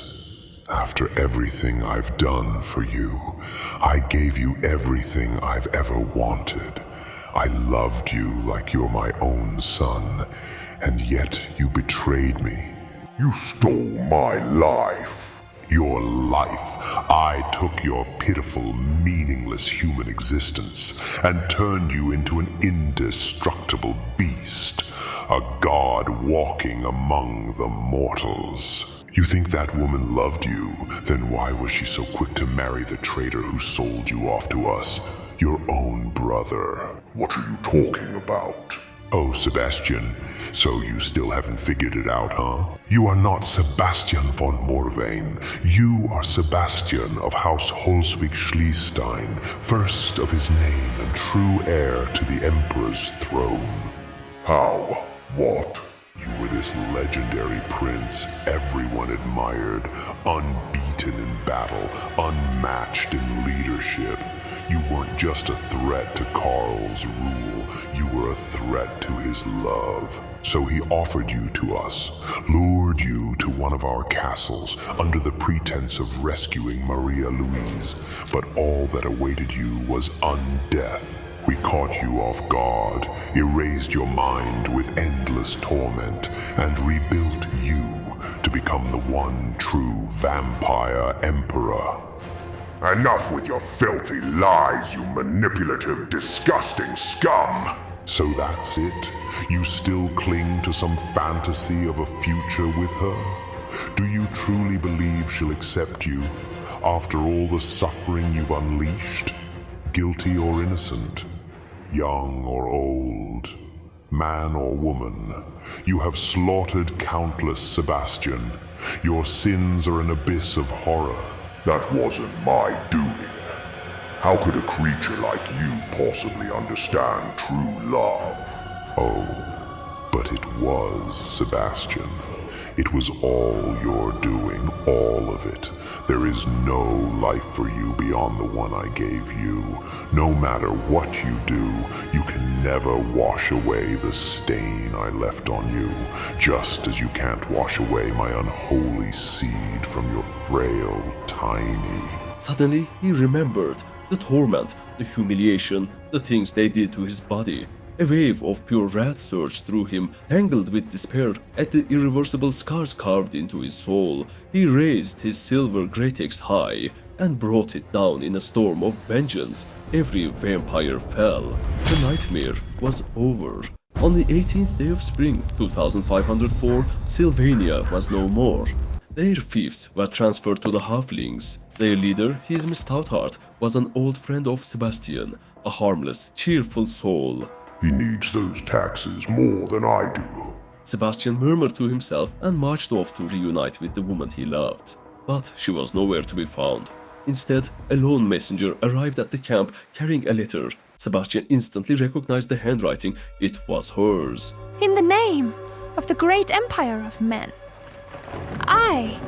after everything I've done for you, I gave you everything I've ever wanted. I loved you like you're my own son, and yet you betrayed me. You stole my life. Your life. I took your pitiful, meaningless human existence and turned you into an indestructible beast, a god walking among the mortals. You think that woman loved you? Then why was she so quick to marry the traitor who sold you off to us, your own brother? What are you talking about? Oh, Sebastian, so you still haven't figured it out, huh? You are not Sebastian von Morvain. You are Sebastian of House Holsvik-Schließstein, first of his name and true heir to the Emperor's throne. How? What? You were this legendary prince everyone admired, unbeaten in battle, unmatched in leadership. You weren't just a threat to Karl's rule, you were a threat to his love. So he offered you to us, lured you to one of our castles under the pretense of rescuing Maria Louise, but all that awaited you was undeath. We caught you off guard, erased your mind with endless torment, and rebuilt you to become the one true vampire emperor. Enough with your filthy lies, you manipulative, disgusting scum! So that's it? You still cling to some fantasy of a future with her? Do you truly believe she'll accept you after all the suffering you've unleashed? Guilty or innocent? Young or old? Man or woman? You have slaughtered countless, Sebastian. Your sins are an abyss of horror. That wasn't my doing. How could a creature like you possibly understand true love? Oh, but it was, Sebastian. It was all your doing, all of it. There is no life for you beyond the one I gave you. No matter what you do, you can never wash away the stain I left on you, just as you can't wash away my unholy seed from your frail, tiny... Suddenly, he remembered. the torment, the humiliation, the things they did to his body. A wave of pure wrath surged through him, tangled with despair at the irreversible scars carved into his soul. He raised his silver great axe high and brought it down in a storm of vengeance. Every vampire fell. The nightmare was over. On the 18th day of spring, 2504, Sylvania was no more. Their fiefs were transferred to the halflings. Their leader, his Stoutheart, was an old friend of Sebastian, a harmless, cheerful soul. He needs those taxes more than I do. Sebastian murmured to himself and marched off to reunite with the woman he loved. But she was nowhere to be found. Instead, a lone messenger arrived at the camp carrying a letter. Sebastian instantly recognized the handwriting. It was hers. In the name of the great empire of men, I,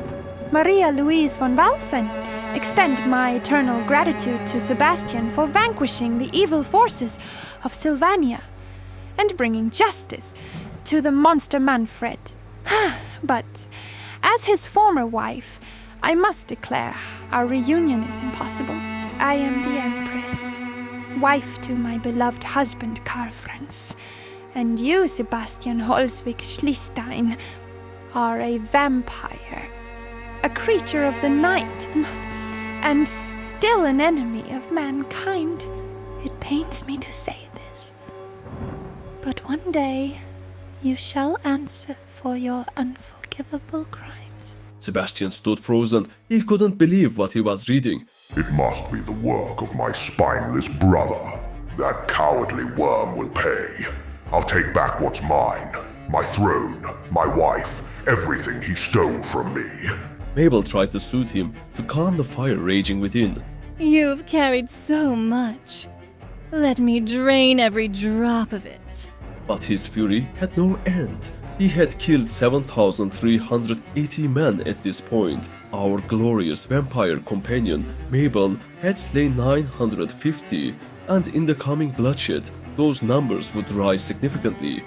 Maria Louise von Walfen, extend my eternal gratitude to Sebastian for vanquishing the evil forces of Sylvania and bringing justice to the monster Manfred. But as his former wife, I must declare our reunion is impossible. I am the Empress, wife to my beloved husband Karl Franz, and you, Sebastian Holzwig Schliestein, are a vampire, a creature of the night, and still an enemy of mankind. It pains me to say this, but one day you shall answer for your unforgivable crimes. Sebastian stood frozen. He couldn't believe what he was reading. It must be the work of my spineless brother. That cowardly worm will pay. I'll take back what's mine. My throne, my wife, everything he stole from me. Mabel tried to soothe him, to calm the fire raging within. You've carried so much. Let me drain every drop of it. But his fury had no end. He had killed 7,380 men at this point. Our glorious vampire companion, Mabel, had slain 950, and in the coming bloodshed, those numbers would rise significantly.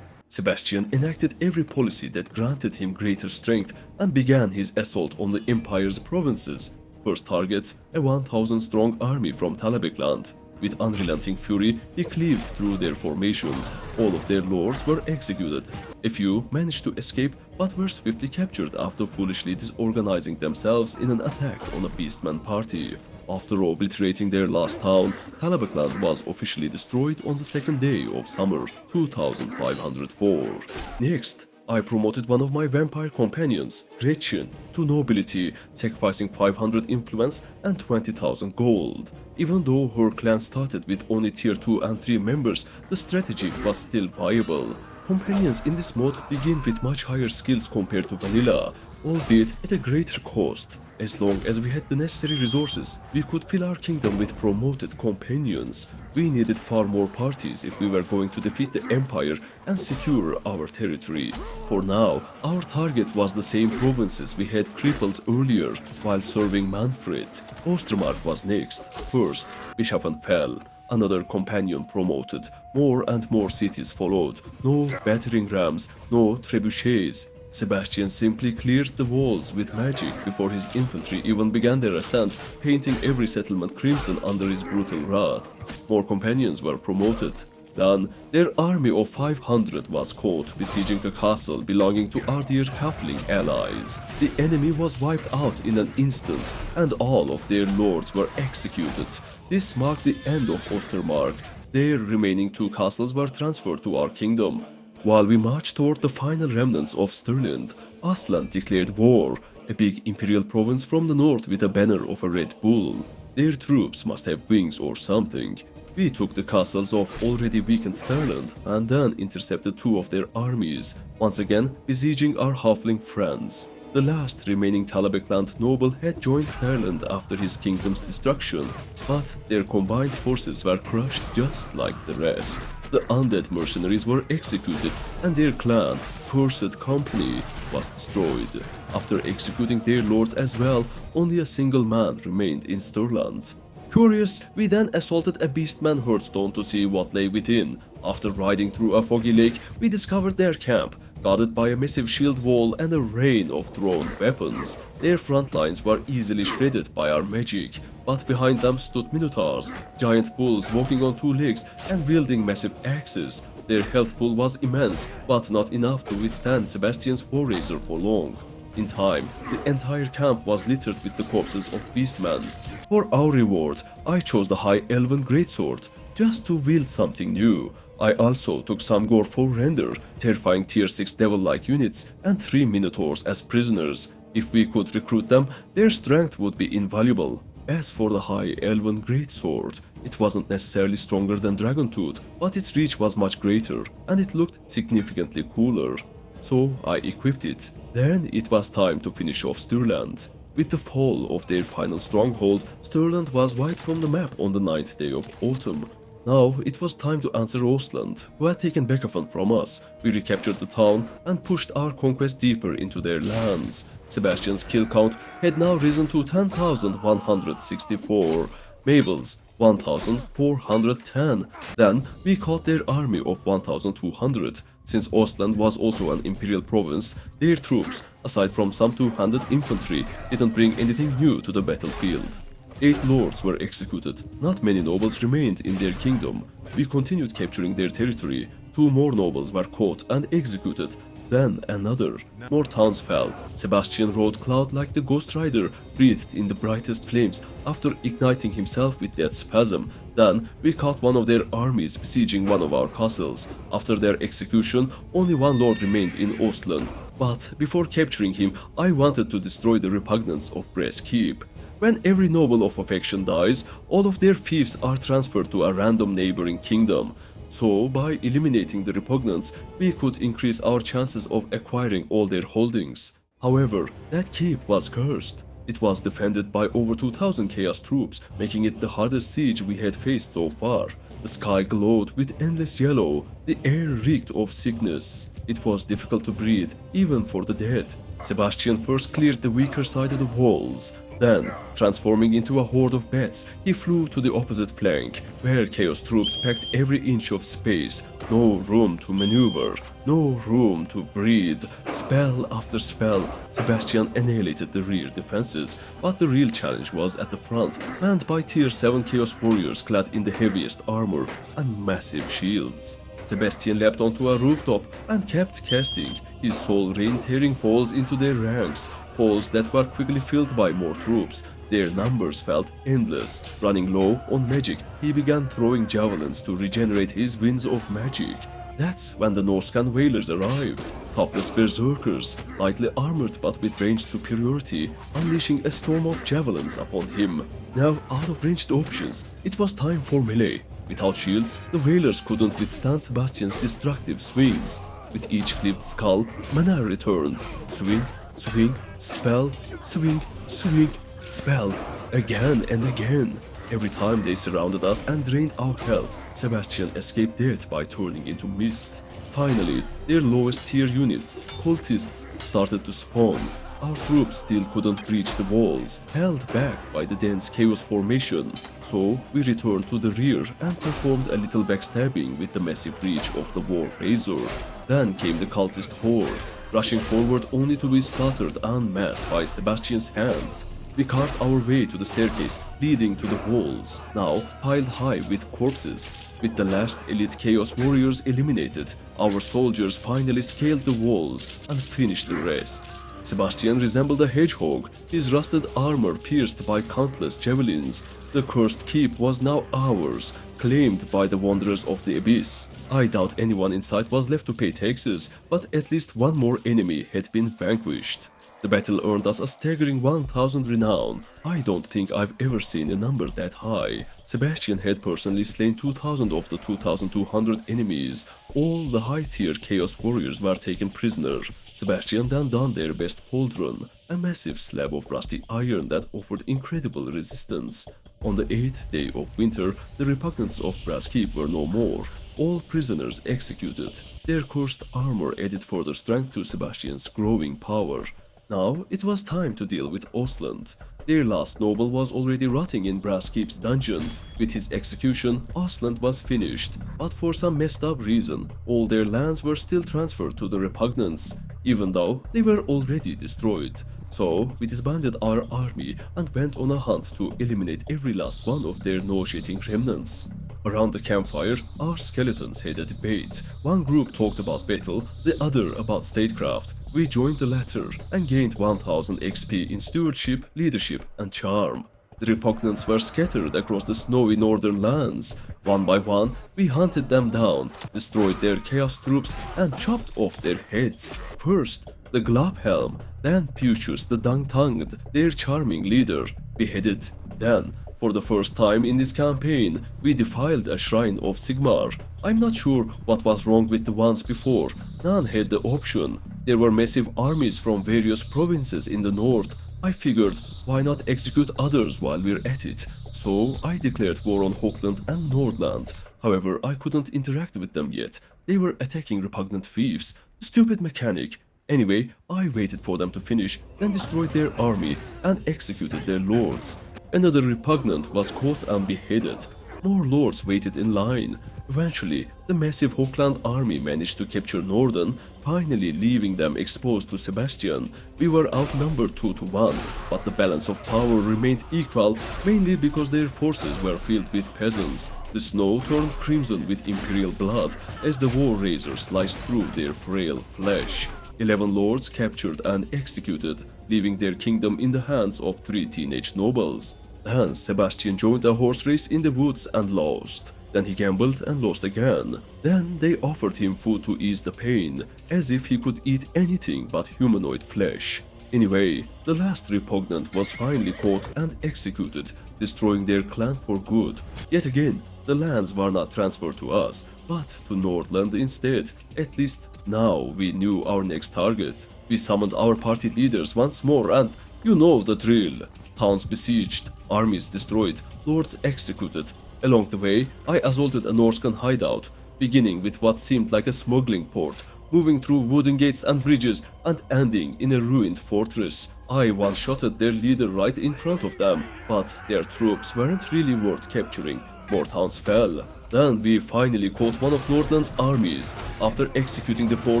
Sebastian enacted every policy that granted him greater strength and began his assault on the Empire's provinces. First target, a 1,000-strong army from Talabecland. With unrelenting fury, he cleaved through their formations. All of their lords were executed. A few managed to escape but were swiftly captured after foolishly disorganizing themselves in an attack on a beastman party. After obliterating their last town, Talabecland was officially destroyed on the second day of summer 2504. Next, I promoted one of my vampire companions, Gretchen, to nobility, sacrificing 500 influence and 20,000 gold. Even though her clan started with only tier 2 and 3 members, the strategy was still viable. Companions in this mode begin with much higher skills compared to vanilla, albeit at a greater cost. As long as we had the necessary resources, we could fill our kingdom with promoted companions. We needed far more parties if we were going to defeat the Empire and secure our territory. For now, our target was the same provinces we had crippled earlier while serving Manfred. Ostermark was next. First, Bischofan fell. Another companion promoted. More and more cities followed. No battering rams, no trebuchets. Sebastian simply cleared the walls with magic before his infantry even began their ascent, painting every settlement crimson under his brutal wrath. More companions were promoted. Then, their army of 500 was caught besieging a castle belonging to our dear halfling allies. The enemy was wiped out in an instant, and all of their lords were executed. This marked the end of Ostermark. Their remaining 2 castles were transferred to our kingdom. While we marched toward the final remnants of Stirland, Aslan declared war, a big imperial province from the north with a banner of a red bull. Their troops must have wings or something. We took the castles of already weakened Stirland and then intercepted 2 of their armies, once again besieging our halfling friends. The last remaining Talabecland noble had joined Stirland after his kingdom's destruction, but their combined forces were crushed just like the rest. The undead mercenaries were executed and their clan, Cursed Company, was destroyed. After executing their lords as well, only a single man remained in Stirland. Curious, we then assaulted a beastman herdstone to see what lay within. After riding through a foggy lake, we discovered their camp, guarded by a massive shield wall and a rain of thrown weapons. Their front lines were easily shredded by our magic. but behind them stood minotaurs, giant bulls walking on two legs and wielding massive axes. Their health pool was immense, but not enough to withstand Sebastian's Warraiser for long. In time, the entire camp was littered with the corpses of beastmen. For our reward, I chose the High Elven Greatsword, just to wield something new. I also took some gore for render, terrifying tier 6 devil-like units and 3 minotaurs as prisoners. If we could recruit them, their strength would be invaluable. As for the High Elven Greatsword, it wasn't necessarily stronger than Dragontooth, but its reach was much greater, and it looked significantly cooler. So I equipped it. Then it was time to finish off Sturland. With the fall of their final stronghold, Sturland was wiped from the map on the 9th day of autumn. Now it was time to answer Ostland, who had taken Beckafon from us. We recaptured the town and pushed our conquest deeper into their lands. Sebastian's kill count had now risen to 10,164, Mabel's 1,410. Then we caught their army of 1,200. Since Ostland was also an imperial province, their troops, aside from some 200 infantry, didn't bring anything new to the battlefield. 8 lords were executed, not many nobles remained in their kingdom. We continued capturing their territory, 2 more nobles were caught and executed, then another. More towns fell. Sebastian rode Cloud like the Ghost Rider, breathed in the brightest flames after igniting himself with that spasm. Then we caught one of their armies besieging one of our castles. After their execution, only 1 lord remained in Ostland, but before capturing him, I wanted to destroy the repugnance of Brass Keep. When every noble of a faction dies, all of their fiefs are transferred to a random neighboring kingdom. So, by eliminating the repugnance, we could increase our chances of acquiring all their holdings. However, that keep was cursed. It was defended by over 2,000 chaos troops, making it the hardest siege we had faced so far. The sky glowed with endless yellow, the air reeked of sickness. It was difficult to breathe, even for the dead. Sebastian first cleared the weaker side of the walls. Then, transforming into a horde of bats, he flew to the opposite flank, where chaos troops packed every inch of space. No room to maneuver, no room to breathe. Spell after spell, Sebastian annihilated the rear defenses, but the real challenge was at the front, manned by tier 7 chaos warriors clad in the heaviest armor and massive shields. Sebastian leapt onto a rooftop and kept casting, his soul rain tearing holes into their ranks, holes that were quickly filled by more troops. Their numbers felt endless. Running low on magic, he began throwing javelins to regenerate his winds of magic. That's when the Norscan Whalers arrived, topless berserkers, lightly armored but with range superiority, unleashing a storm of javelins upon him. Now out of ranged options, it was time for melee. Without shields, the Whalers couldn't withstand Sebastian's destructive swings. With each cleaved skull, mana returned. Swing, swing, spell, swing, swing, spell, again and again. Every time they surrounded us and drained our health, Sebastian escaped death by turning into mist. Finally, their lowest tier units, cultists, started to spawn. Our troops still couldn't breach the walls, held back by the dense chaos formation. So we returned to the rear and performed a little backstabbing with the massive reach of the Warraiser. Then came the cultist horde, rushing forward only to be slaughtered en masse by Sebastian's hands. We carved our way to the staircase leading to the walls, now piled high with corpses. With the last elite chaos warriors eliminated, our soldiers finally scaled the walls and finished the rest. Sebastian resembled a hedgehog, his rusted armor pierced by countless javelins. The cursed keep was now ours, claimed by the wanderers of the abyss. I doubt anyone in sight was left to pay taxes, but at least one more enemy had been vanquished. The battle earned us a staggering 1,000 renown. I don't think I've ever seen a number that high. Sebastian had personally slain 2,000 of the 2,200 enemies. All the high-tier chaos warriors were taken prisoner. Sebastian then donned their best pauldron, a massive slab of rusty iron that offered incredible resistance. On the 8th day of winter, the repugnance of Brass Keep were no more. All prisoners executed. Their cursed armor added further strength to Sebastian's growing power. Now it was time to deal with Ostland. Their last noble was already rotting in Brass Keep's dungeon. With his execution, Ostland was finished, but for some messed up reason, all their lands were still transferred to the repugnance, even though they were already destroyed. So we disbanded our army and went on a hunt to eliminate every last one of their nauseating remnants. Around the campfire, our skeletons had a debate. One group talked about battle, the other about statecraft. We joined the latter and gained 1000 XP in stewardship, leadership, and charm. The repugnants were scattered across the snowy northern lands. One by one, we hunted them down, destroyed their chaos troops, and chopped off their heads. First, the Globhelm, then Pucius the Dung-Tongued, their charming leader, beheaded. Then, for the first time in this campaign, we defiled a shrine of Sigmar. I'm not sure what was wrong with the ones before. None had the option. There were massive armies from various provinces in the north. I figured, why not execute others while we're at it? So I declared war on Hochland and Nordland. However, I couldn't interact with them yet. They were attacking repugnant thieves. Stupid mechanic. Anyway, I waited for them to finish, then destroyed their army and executed their lords. Another repugnant was caught and beheaded. More lords waited in line. Eventually, the massive Hochland army managed to capture Norden, finally leaving them exposed to Sebastian. We were outnumbered 2 to 1, but the balance of power remained equal, mainly because their forces were filled with peasants. The snow turned crimson with imperial blood as the war razor sliced through their frail flesh. 11 lords captured and executed, leaving their kingdom in the hands of 3 teenage nobles. Then Sebastian joined a horse race in the woods and lost. Then he gambled and lost again. Then they offered him food to ease the pain, as if he could eat anything but humanoid flesh. Anyway, the last repugnant was finally caught and executed, destroying their clan for good. Yet again, the lands were not transferred to us, but to Nordland instead. At least now we knew our next target. We summoned our party leaders once more and you know the drill. Towns besieged, armies destroyed, lords executed. Along the way, I assaulted a Norscan hideout, beginning with what seemed like a smuggling port, moving through wooden gates and bridges, and ending in a ruined fortress. I one-shotted their leader right in front of them, but their troops weren't really worth capturing. More towns fell. Then we finally caught one of Nordland's armies. After executing the 4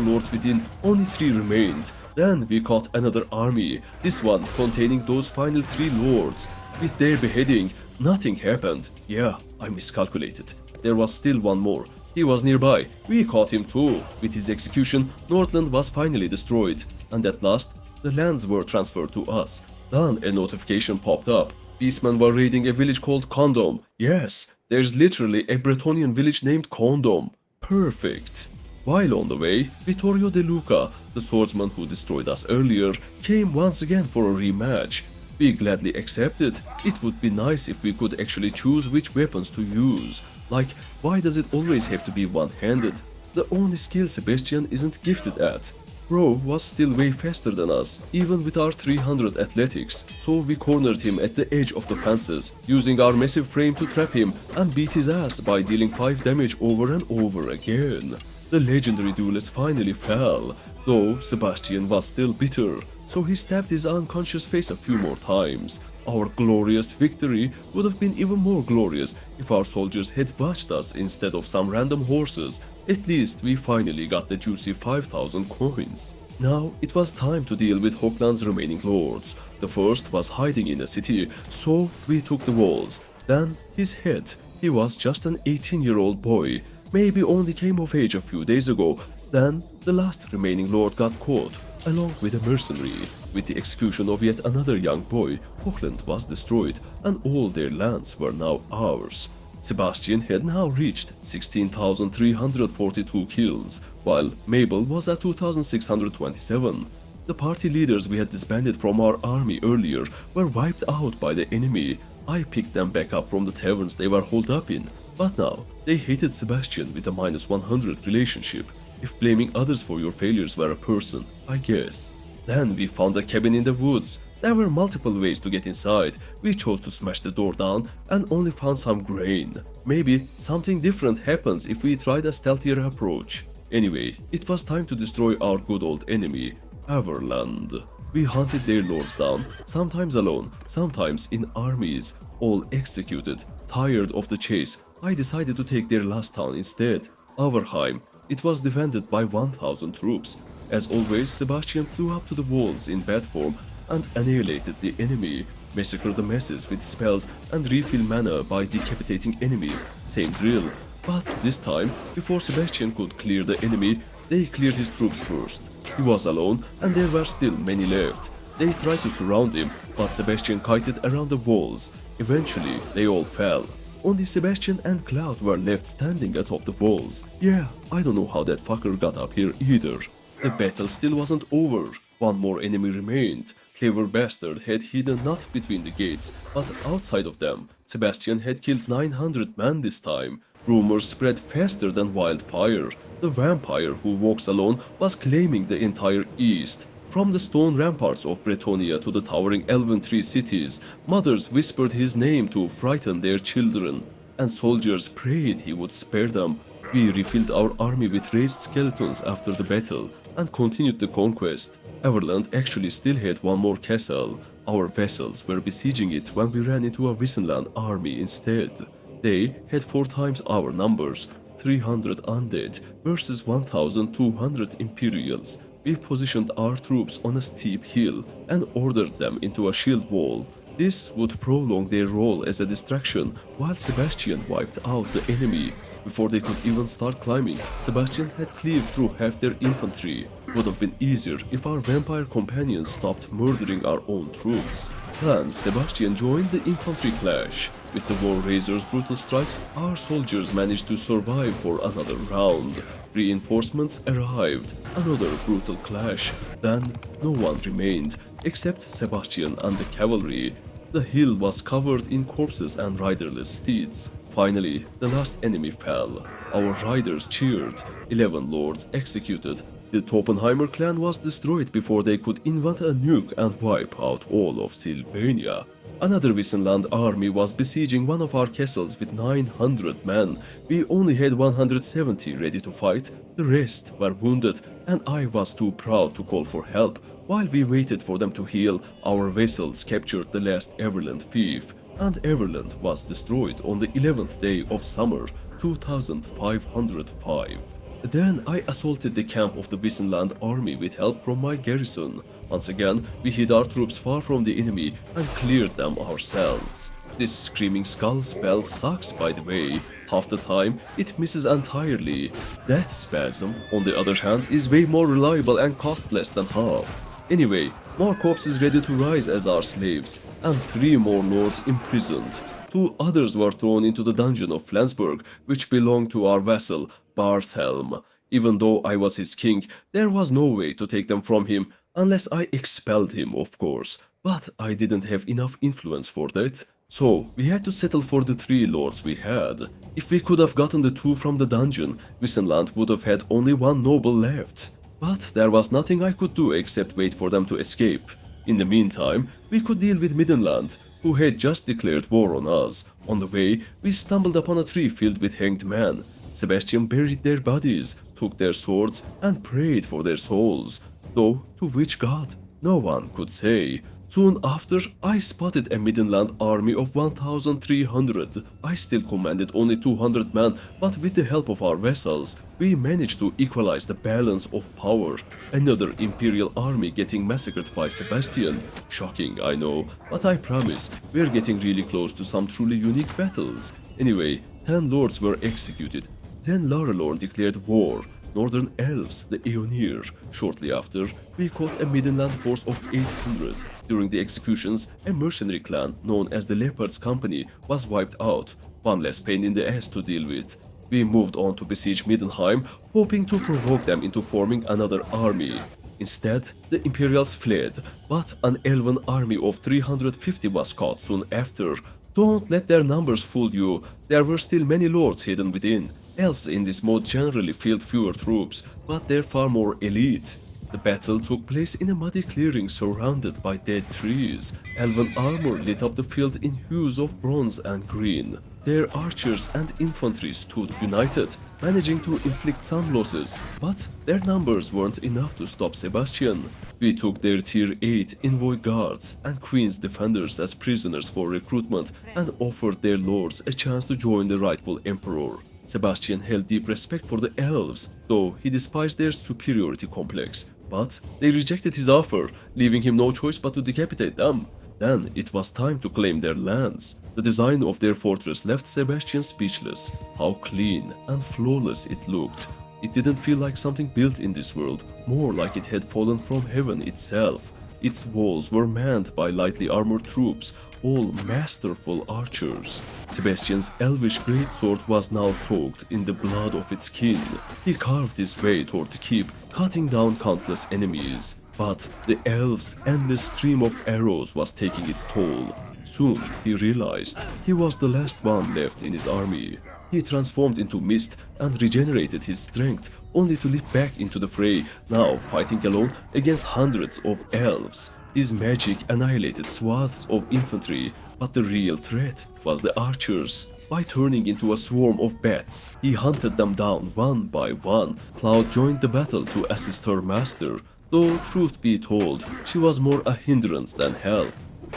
lords within, only 3 remained. Then we caught another army, this one containing those final 3 lords. With their beheading, nothing happened. Yeah, I miscalculated. There was still one more. He was nearby. We caught him too. With his execution, Nordland was finally destroyed. And at last, the lands were transferred to us. Then a notification popped up. Beastmen were raiding a village called Condom. Yes, there's literally a Bretonian village named Condom. Perfect. While on the way, Vittorio De Luca, the swordsman who destroyed us earlier, came once again for a rematch. We gladly accepted. It would be nice if we could actually choose which weapons to use. Like, why does it always have to be one-handed? The only skill Sebastian isn't gifted at. Bro was still way faster than us, even with our 300 athletics, so we cornered him at the edge of the fences, using our massive frame to trap him and beat his ass by dealing 5 damage over and over again. The legendary duelist finally fell, though Sebastian was still bitter, so he stabbed his unconscious face a few more times. Our glorious victory would have been even more glorious if our soldiers had watched us instead of some random horses. At least we finally got the juicy 5,000 coins. Now it was time to deal with Hochland's remaining lords. The first was hiding in a city, so we took the walls. Then his head. He was just an 18-year-old boy, maybe only came of age a few days ago. Then the last remaining lord got caught, along with a mercenary. With the execution of yet another young boy, Hochland was destroyed and all their lands were now ours. Sebastian had now reached 16,342 kills, while Mabel was at 2,627. The party leaders we had disbanded from our army earlier were wiped out by the enemy. I picked them back up from the taverns they were holed up in, but now they hated Sebastian with a -100 relationship. If blaming others for your failures were a person, I guess. Then we found a cabin in the woods. There were multiple ways to get inside. We chose to smash the door down and only found some grain. Maybe something different happens if we tried a stealthier approach. Anyway, it was time to destroy our good old enemy, Everland. We hunted their lords down, sometimes alone, sometimes in armies, all executed. Tired of the chase, I decided to take their last town instead, Averheim. It was defended by 1,000 troops. As always, Sebastian flew up to the walls in bad form and annihilated the enemy, massacred the masses with spells and refill mana by decapitating enemies, same drill. But this time, before Sebastian could clear the enemy, they cleared his troops first. He was alone and there were still many left. They tried to surround him, but Sebastian kited around the walls. Eventually, they all fell. Only Sebastian and Cloud were left standing atop the walls. Yeah, I don't know how that fucker got up here either. The battle still wasn't over. One more enemy remained. Clever bastard had hidden not between the gates, but outside of them. Sebastian had killed 900 men this time. Rumors spread faster than wildfire. The vampire who walks alone was claiming the entire east. From the stone ramparts of Bretonnia to the towering elven tree cities, mothers whispered his name to frighten their children, and soldiers prayed he would spare them. We refilled our army with raised skeletons after the battle, and continued the conquest. Everland actually still had one more castle. Our vessels were besieging it when we ran into a Wissenland army instead. They had 4 times our numbers, 300 undead versus 1,200 Imperials. We positioned our troops on a steep hill and ordered them into a shield wall. This would prolong their role as a distraction while Sebastian wiped out the enemy. Before they could even start climbing, Sebastian had cleaved through half their infantry. Would have been easier if our vampire companions stopped murdering our own troops. Then Sebastian joined the infantry clash. With the War Razor's brutal strikes, our soldiers managed to survive for another round. Reinforcements arrived, another brutal clash. Then no one remained, except Sebastian and the cavalry. The hill was covered in corpses and riderless steeds. Finally, the last enemy fell. Our riders cheered. 11 lords executed. The Toppenheimer clan was destroyed before they could invent a nuke and wipe out all of Sylvania. Another Wissenland army was besieging one of our castles with 900 men. We only had 170 ready to fight. The rest were wounded, and I was too proud to call for help. While we waited for them to heal, our vessels captured the last Everland fief, and Everland was destroyed on the 11th day of summer, 2505. Then I assaulted the camp of the Wissenland army with help from my garrison. Once again, we hid our troops far from the enemy and cleared them ourselves. This screaming skull spell sucks, by the way. Half the time, it misses entirely. That spasm, on the other hand, is way more reliable and costs less than half. Anyway, more corpses ready to rise as our slaves, and 3 more lords imprisoned. 2 others were thrown into the dungeon of Flensburg, which belonged to our vassal, Barthelm. Even though I was his king, there was no way to take them from him, unless I expelled him, of course. But I didn't have enough influence for that. So, we had to settle for the 3 lords we had. If we could have gotten the 2 from the dungeon, Wissenland would have had only 1 noble left. But there was nothing I could do except wait for them to escape. In the meantime, we could deal with Middenland, who had just declared war on us. On the way, we stumbled upon a tree filled with hanged men. Sebastian buried their bodies, took their swords, and prayed for their souls. Though to which god, no one could say. Soon after, I spotted a Middenland army of 1,300. I still commanded only 200 men, but with the help of our vassals, we managed to equalize the balance of power. Another Imperial army getting massacred by Sebastian. Shocking, I know, but I promise, we're getting really close to some truly unique battles. Anyway, 10 lords were executed. Then Bannerlord declared war. Northern elves, the Aeonir. Shortly after, we caught a Middenland force of 800. During the executions, a mercenary clan known as the Leopard's Company was wiped out. One less pain in the ass to deal with. We moved on to besiege Middenheim, hoping to provoke them into forming another army. Instead, the Imperials fled, but an elven army of 350 was caught soon after. Don't let their numbers fool you, there were still many lords hidden within. Elves in this mode generally field fewer troops, but they're far more elite. The battle took place in a muddy clearing surrounded by dead trees. Elven armor lit up the field in hues of bronze and green. Their archers and infantry stood united, managing to inflict some losses, but their numbers weren't enough to stop Sebastian. We took their tier 8 envoy guards and queen's defenders as prisoners for recruitment and offered their lords a chance to join the rightful emperor. Sebastian held deep respect for the elves, though he despised their superiority complex. But they rejected his offer, leaving him no choice but to decapitate them. Then it was time to claim their lands. The design of their fortress left Sebastian speechless. How clean and flawless it looked. It didn't feel like something built in this world, more like it had fallen from heaven itself. Its walls were manned by lightly armored troops, all masterful archers. Sebastian's elvish greatsword was now soaked in the blood of its kin. He carved his way toward the keep, cutting down countless enemies. But the elves' endless stream of arrows was taking its toll. Soon he realized he was the last one left in his army. He transformed into mist and regenerated his strength, only to leap back into the fray, now fighting alone against hundreds of elves. His magic annihilated swaths of infantry, but the real threat was the archers. By turning into a swarm of bats, he hunted them down one by one. Cloud joined the battle to assist her master, though truth be told, she was more a hindrance than help.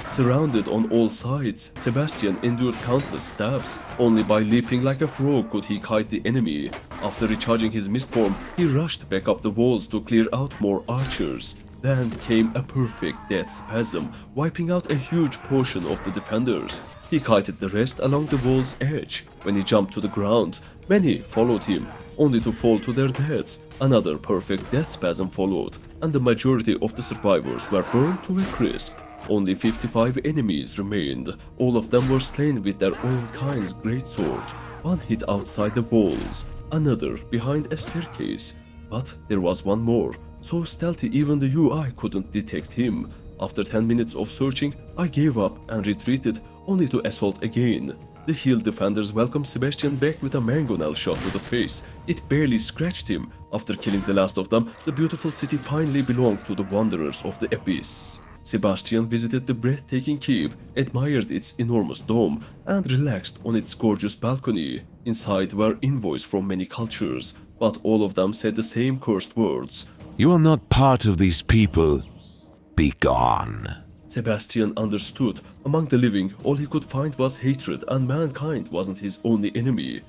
Surrounded on all sides, Sebastian endured countless stabs. Only by leaping like a frog could he kite the enemy. After recharging his mist form, he rushed back up the walls to clear out more archers. Then came a perfect death spasm, wiping out a huge portion of the defenders. He kited the rest along the wall's edge. When he jumped to the ground, many followed him, only to fall to their deaths. Another perfect death spasm followed, and the majority of the survivors were burned to a crisp. Only 55 enemies remained. All of them were slain with their own kind's greatsword. One hit outside the walls, another behind a staircase. But there was one more, so stealthy even the UI couldn't detect him. After 10 minutes of searching, I gave up and retreated, only to assault again. The healed defenders welcomed Sebastian back with a mangonel shot to the face. It barely scratched him. After killing the last of them, the beautiful city finally belonged to the wanderers of the abyss. Sebastian visited the breathtaking keep, admired its enormous dome, and relaxed on its gorgeous balcony. Inside were envoys from many cultures, but all of them said the same cursed words. You are not part of these people. Be gone. Sebastian understood. Among the living, all he could find was hatred, and mankind wasn't his only enemy.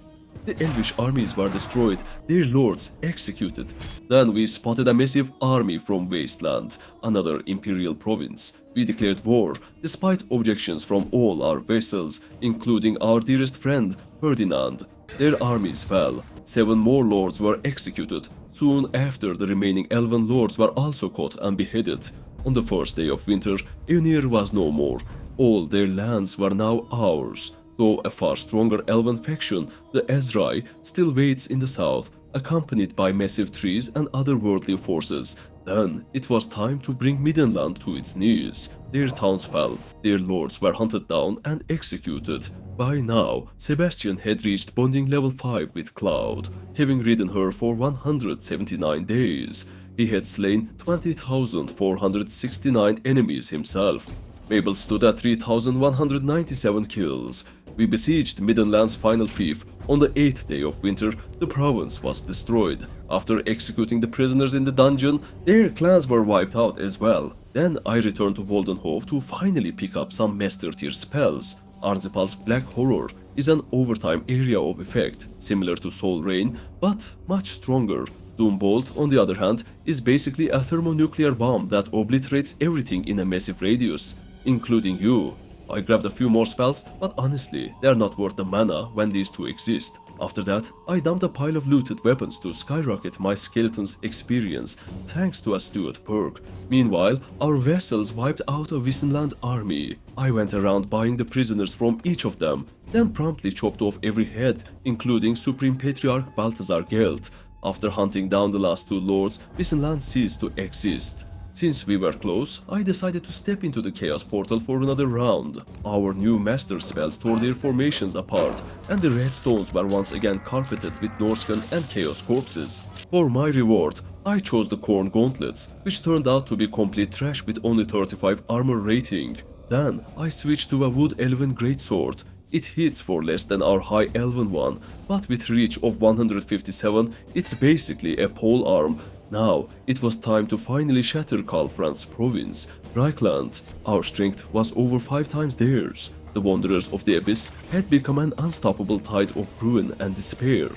The elvish armies were destroyed, their lords executed. Then we spotted a massive army from Wasteland, another imperial province. We declared war, despite objections from all our vassals, including our dearest friend, Ferdinand. Their armies fell. 7 more lords were executed. Soon after, the remaining elven lords were also caught and beheaded. On the first day of winter, Aenir was no more. All their lands were now ours. Though a far stronger elven faction, the Ezrai, still waits in the south, accompanied by massive trees and other worldly forces. Then it was time to bring Middenland to its knees. Their towns fell, their lords were hunted down and executed. By now, Sebastian had reached bonding level 5 with Cloud, having ridden her for 179 days. He had slain 20,469 enemies himself. Mabel stood at 3,197 kills. We besieged Middenland's final fief. On the 8th day of winter, the province was destroyed. After executing the prisoners in the dungeon, their clans were wiped out as well. Then I returned to Voldenhof to finally pick up some master tier spells. Arzipal's Black Horror is an overtime area of effect, similar to Soul Rain, but much stronger. Doombolt, on the other hand, is basically a thermonuclear bomb that obliterates everything in a massive radius, including you. I grabbed a few more spells, but honestly, they are not worth the mana when these two exist. After that, I dumped a pile of looted weapons to skyrocket my skeleton's experience, thanks to a steward perk. Meanwhile, our vassals wiped out a Wissenland army. I went around buying the prisoners from each of them, then promptly chopped off every head, including Supreme Patriarch Balthazar Gelt. After hunting down the last 2 lords, Wissenland ceased to exist. Since we were close, I decided to step into the Chaos Portal for another round. Our new master spells tore their formations apart, and the red stones were once again carpeted with Norscan and Chaos corpses. For my reward, I chose the Khorne Gauntlets, which turned out to be complete trash with only 35 armor rating. Then I switched to a Wood Elven Greatsword. It hits for less than our High Elven one, but with reach of 157, it's basically a polearm. Now, it was time to finally shatter Kalfran's province, Reichland. Our strength was over 5 times theirs. The Wanderers of the Abyss had become an unstoppable tide of ruin and despair.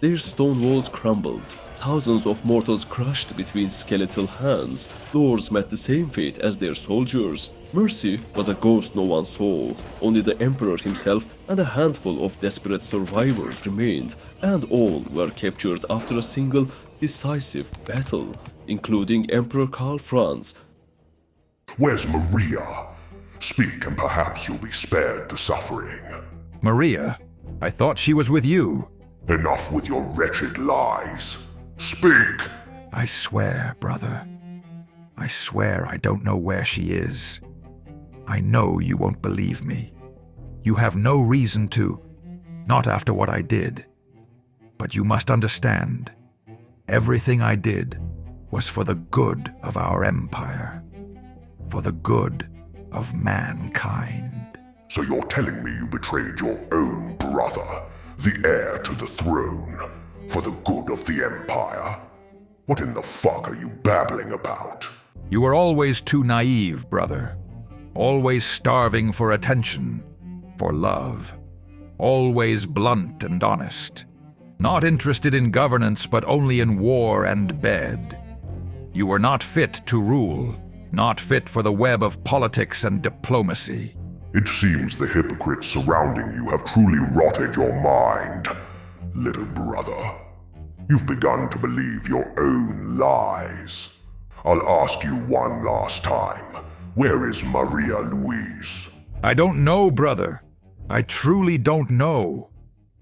Their stone walls crumbled, Thousands of mortals crushed between skeletal hands, lords met the same fate as their soldiers. Mercy was a ghost no one saw. Only the Emperor himself and a handful of desperate survivors remained, and all were captured after a single decisive battle, including Emperor Karl Franz. Where's Maria? Speak and perhaps you'll be spared the suffering. Maria? I thought she was with you. Enough with your wretched lies. Speak! I swear, brother. I swear I don't know where she is. I know you won't believe me. You have no reason to, not after what I did. But you must understand, everything I did was for the good of our empire, for the good of mankind. So you're telling me you betrayed your own brother, the heir to the throne, for the good of the empire? What in the fuck are you babbling about? You were always too naive, brother. Always starving for attention, for love. Always blunt and honest. Not interested in governance, but only in war and bed. You were not fit to rule, not fit for the web of politics and diplomacy. It seems the hypocrites surrounding you have truly rotted your mind, little brother. You've begun to believe your own lies. I'll ask you one last time. Where is Maria Louise? I don't know, brother. I truly don't know.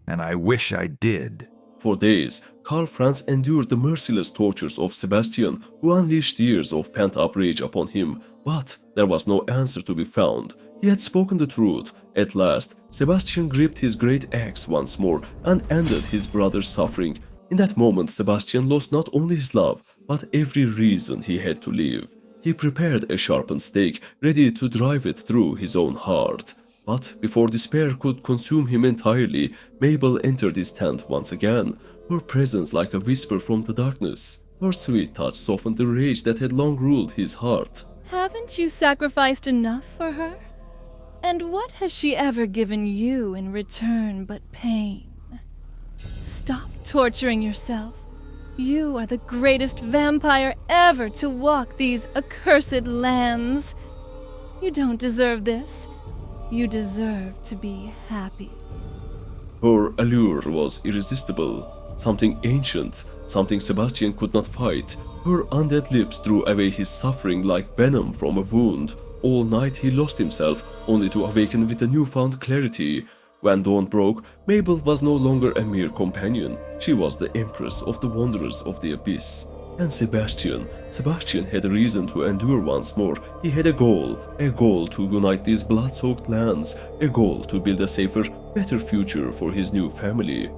And I wish I did. For days, Karl Franz endured the merciless tortures of Sebastian, who unleashed years of pent-up rage upon him, but there was no answer to be found. He had spoken the truth. At last, Sebastian gripped his great axe once more and ended his brother's suffering. In that moment, Sebastian lost not only his love, but every reason he had to live. He prepared a sharpened stake, ready to drive it through his own heart. But before despair could consume him entirely, Mabel entered his tent once again, her presence like a whisper from the darkness. Her sweet touch softened the rage that had long ruled his heart. Haven't you sacrificed enough for her? And what has she ever given you in return but pain? Stop torturing yourself. You are the greatest vampire ever to walk these accursed lands. You don't deserve this. You deserve to be happy. Her allure was irresistible. Something ancient, something Sebastian could not fight. Her undead lips drew away his suffering like venom from a wound. All night he lost himself, only to awaken with a newfound clarity. When dawn broke, Mabel was no longer a mere companion. She was the empress of the wanderers of the abyss. And Sebastian had a reason to endure once more. He had a goal to unite these blood-soaked lands, a goal to build a safer, better future for his new family.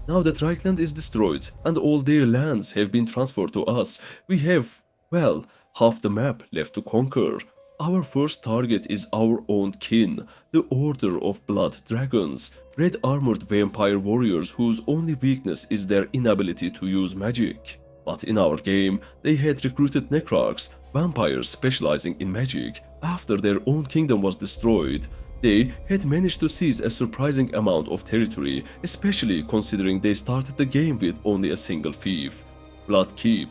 Now that Reichland is destroyed and all their lands have been transferred to us, we have, well, half the map left to conquer. Our first target is our own kin, the Order of Blood Dragons, red-armored vampire warriors whose only weakness is their inability to use magic. But in our game, they had recruited necrarchs, vampires specializing in magic. After their own kingdom was destroyed, they had managed to seize a surprising amount of territory, especially considering they started the game with only a single fief, Blood Keep,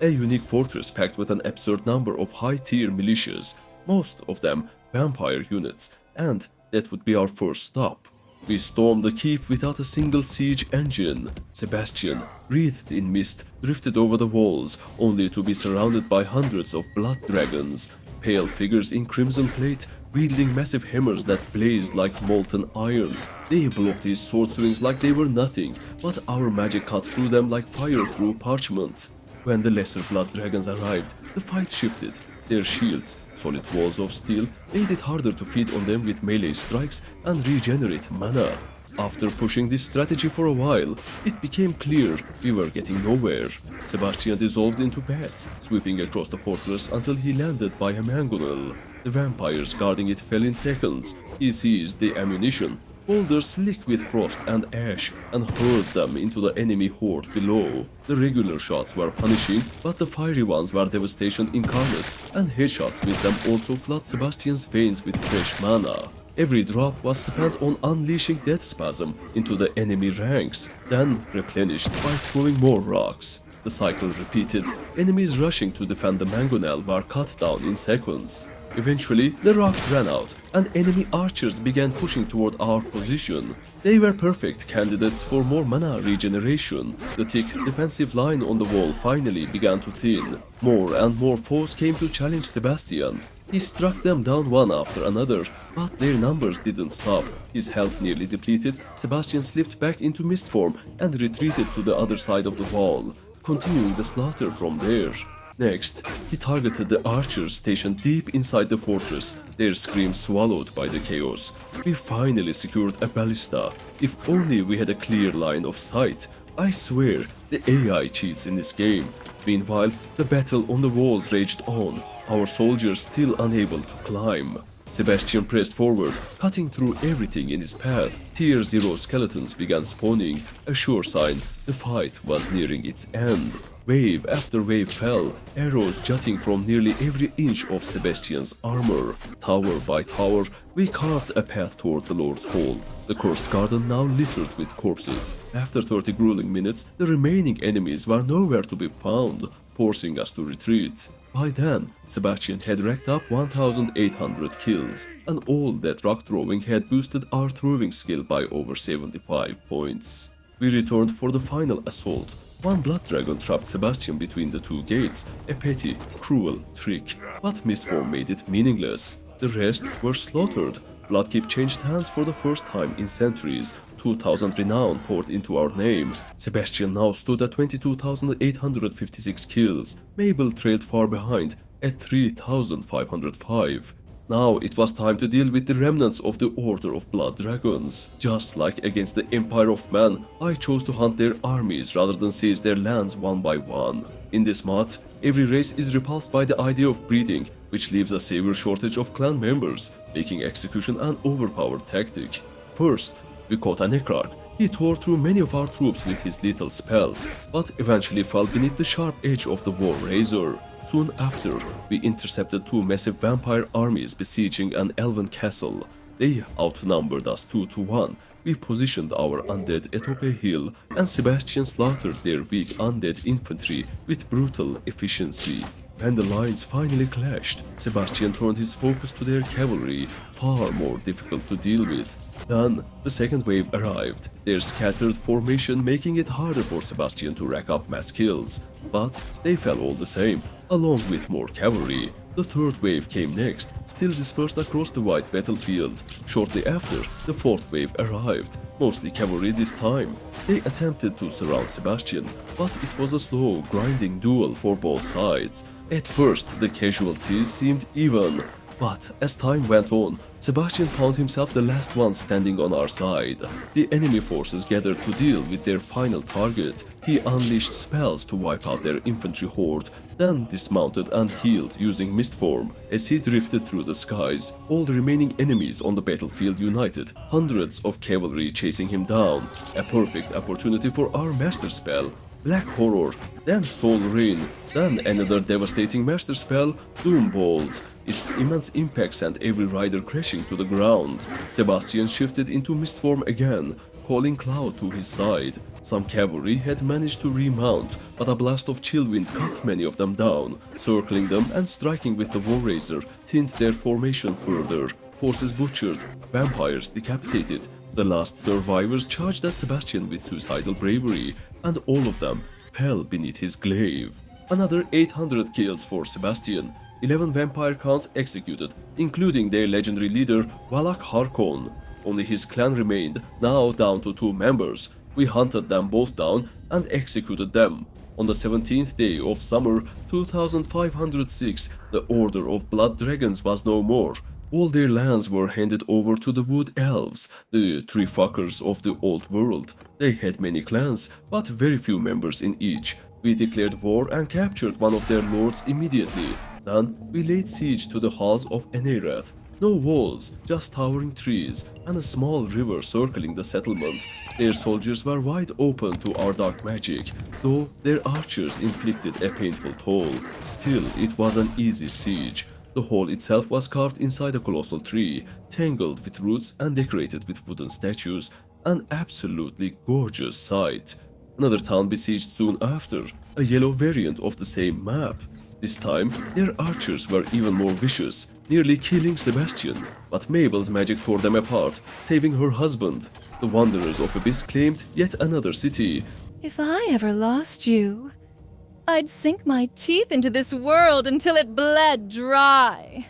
a unique fortress packed with an absurd number of high-tier militias, most of them vampire units, and that would be our first stop. We stormed the keep without a single siege engine. Sebastian, wreathed in mist, drifted over the walls, only to be surrounded by hundreds of blood dragons, pale figures in crimson plate, wielding massive hammers that blazed like molten iron. They blocked his sword swings like they were nothing, but our magic cut through them like fire through parchment. When the lesser blood dragons arrived, the fight shifted. Their shields, solid walls of steel, made it harder to feed on them with melee strikes and regenerate mana. After pushing this strategy for a while, it became clear we were getting nowhere. Sebastian dissolved into bats, sweeping across the fortress until he landed by a mangonel. The vampires guarding it fell in seconds. He seized the ammunition, boulders slick with frost and ash, and hurled them into the enemy horde below. The regular shots were punishing, but the fiery ones were devastation incarnate, and headshots with them also flood Sebastian's veins with fresh mana. Every drop was spent on unleashing death spasm into the enemy ranks, then replenished by throwing more rocks. The cycle repeated, enemies rushing to defend the mangonel were cut down in seconds. Eventually, the rocks ran out, and enemy archers began pushing toward our position. They were perfect candidates for more mana regeneration. The thick defensive line on the wall finally began to thin. More and more foes came to challenge Sebastian. He struck them down one after another, but their numbers didn't stop. His health nearly depleted, Sebastian slipped back into mist form and retreated to the other side of the wall, continuing the slaughter from there. Next, he targeted the archers stationed deep inside the fortress, their screams swallowed by the chaos. We finally secured a ballista. If only we had a clear line of sight. I swear, the AI cheats in this game. Meanwhile, the battle on the walls raged on, our soldiers still unable to climb. Sebastian pressed forward, cutting through everything in his path. Tier 0 skeletons began spawning, a sure sign the fight was nearing its end. Wave after wave fell, arrows jutting from nearly every inch of Sebastian's armor. Tower by tower, we carved a path toward the Lord's Hall, the cursed garden now littered with corpses. After 30 grueling minutes, the remaining enemies were nowhere to be found, forcing us to retreat. By then, Sebastian had racked up 1,800 kills, and all that rock throwing had boosted our throwing skill by over 75 points. We returned for the final assault. One blood dragon trapped Sebastian between the two gates, a petty, cruel trick, but Mistform made it meaningless. The rest were slaughtered. Bloodkeep changed hands for the first time in centuries. 2,000 renown poured into our name. Sebastian now stood at 22,856 kills. Mabel trailed far behind at 3,505. Now it was time to deal with the remnants of the Order of Blood Dragons. Just like against the Empire of Man, I chose to hunt their armies rather than seize their lands one by one. In this mod, every race is repulsed by the idea of breeding, which leaves a severe shortage of clan members, making execution an overpowered tactic. First, we caught a Necrarch. He tore through many of our troops with his lethal spells, but eventually fell beneath the sharp edge of the War Razor. Soon after, we intercepted two massive vampire armies besieging an elven castle. They outnumbered us 2 to 1. We positioned our undead atop a hill, and Sebastian slaughtered their weak undead infantry with brutal efficiency. When the lines finally clashed, Sebastian turned his focus to their cavalry, far more difficult to deal with. Then, the second wave arrived, their scattered formation making it harder for Sebastian to rack up mass kills. But they fell all the same, along with more cavalry. The third wave came next, still dispersed across the wide battlefield. Shortly after, the fourth wave arrived, mostly cavalry this time. They attempted to surround Sebastian, but it was a slow, grinding duel for both sides. At first, the casualties seemed even, but as time went on, Sebastian found himself the last one standing on our side. The enemy forces gathered to deal with their final target. He unleashed spells to wipe out their infantry horde, then dismounted and healed using Mistform as he drifted through the skies. All the remaining enemies on the battlefield united, hundreds of cavalry chasing him down. A perfect opportunity for our master spell, Black Horror, then Soul Rain, then another devastating master spell, Doombolt. Its immense impact sent every rider crashing to the ground. Sebastian shifted into Mistform again, calling Cloud to his side. Some cavalry had managed to remount, but a blast of chill wind cut many of them down. Circling them and striking with the War Razor thinned their formation further. Horses butchered, vampires decapitated. The last survivors charged at Sebastian with suicidal bravery, and all of them fell beneath his glaive. Another 800 kills for Sebastian. 11 vampire counts executed, including their legendary leader, Valak Harkon. Only his clan remained, now down to 2 members. We hunted them both down and executed them. On the 17th day of summer 2506, the Order of Blood Dragons was no more. All their lands were handed over to the Wood Elves, the tree fuckers of the old world. They had many clans, but very few members in each. We declared war and captured one of their lords immediately. Then we laid siege to the halls of Enerath. No walls, just towering trees, and a small river circling the settlement. Their soldiers were wide open to our dark magic, though their archers inflicted a painful toll. Still, it was an easy siege. The hall itself was carved inside a colossal tree, tangled with roots and decorated with wooden statues, an absolutely gorgeous sight. Another town besieged soon after, a yellow variant of the same map. This time, their archers were even more vicious, nearly killing Sebastian, but Mabel's magic tore them apart, saving her husband. The Wanderers of Abyss claimed yet another city. If I ever lost you, I'd sink my teeth into this world until it bled dry.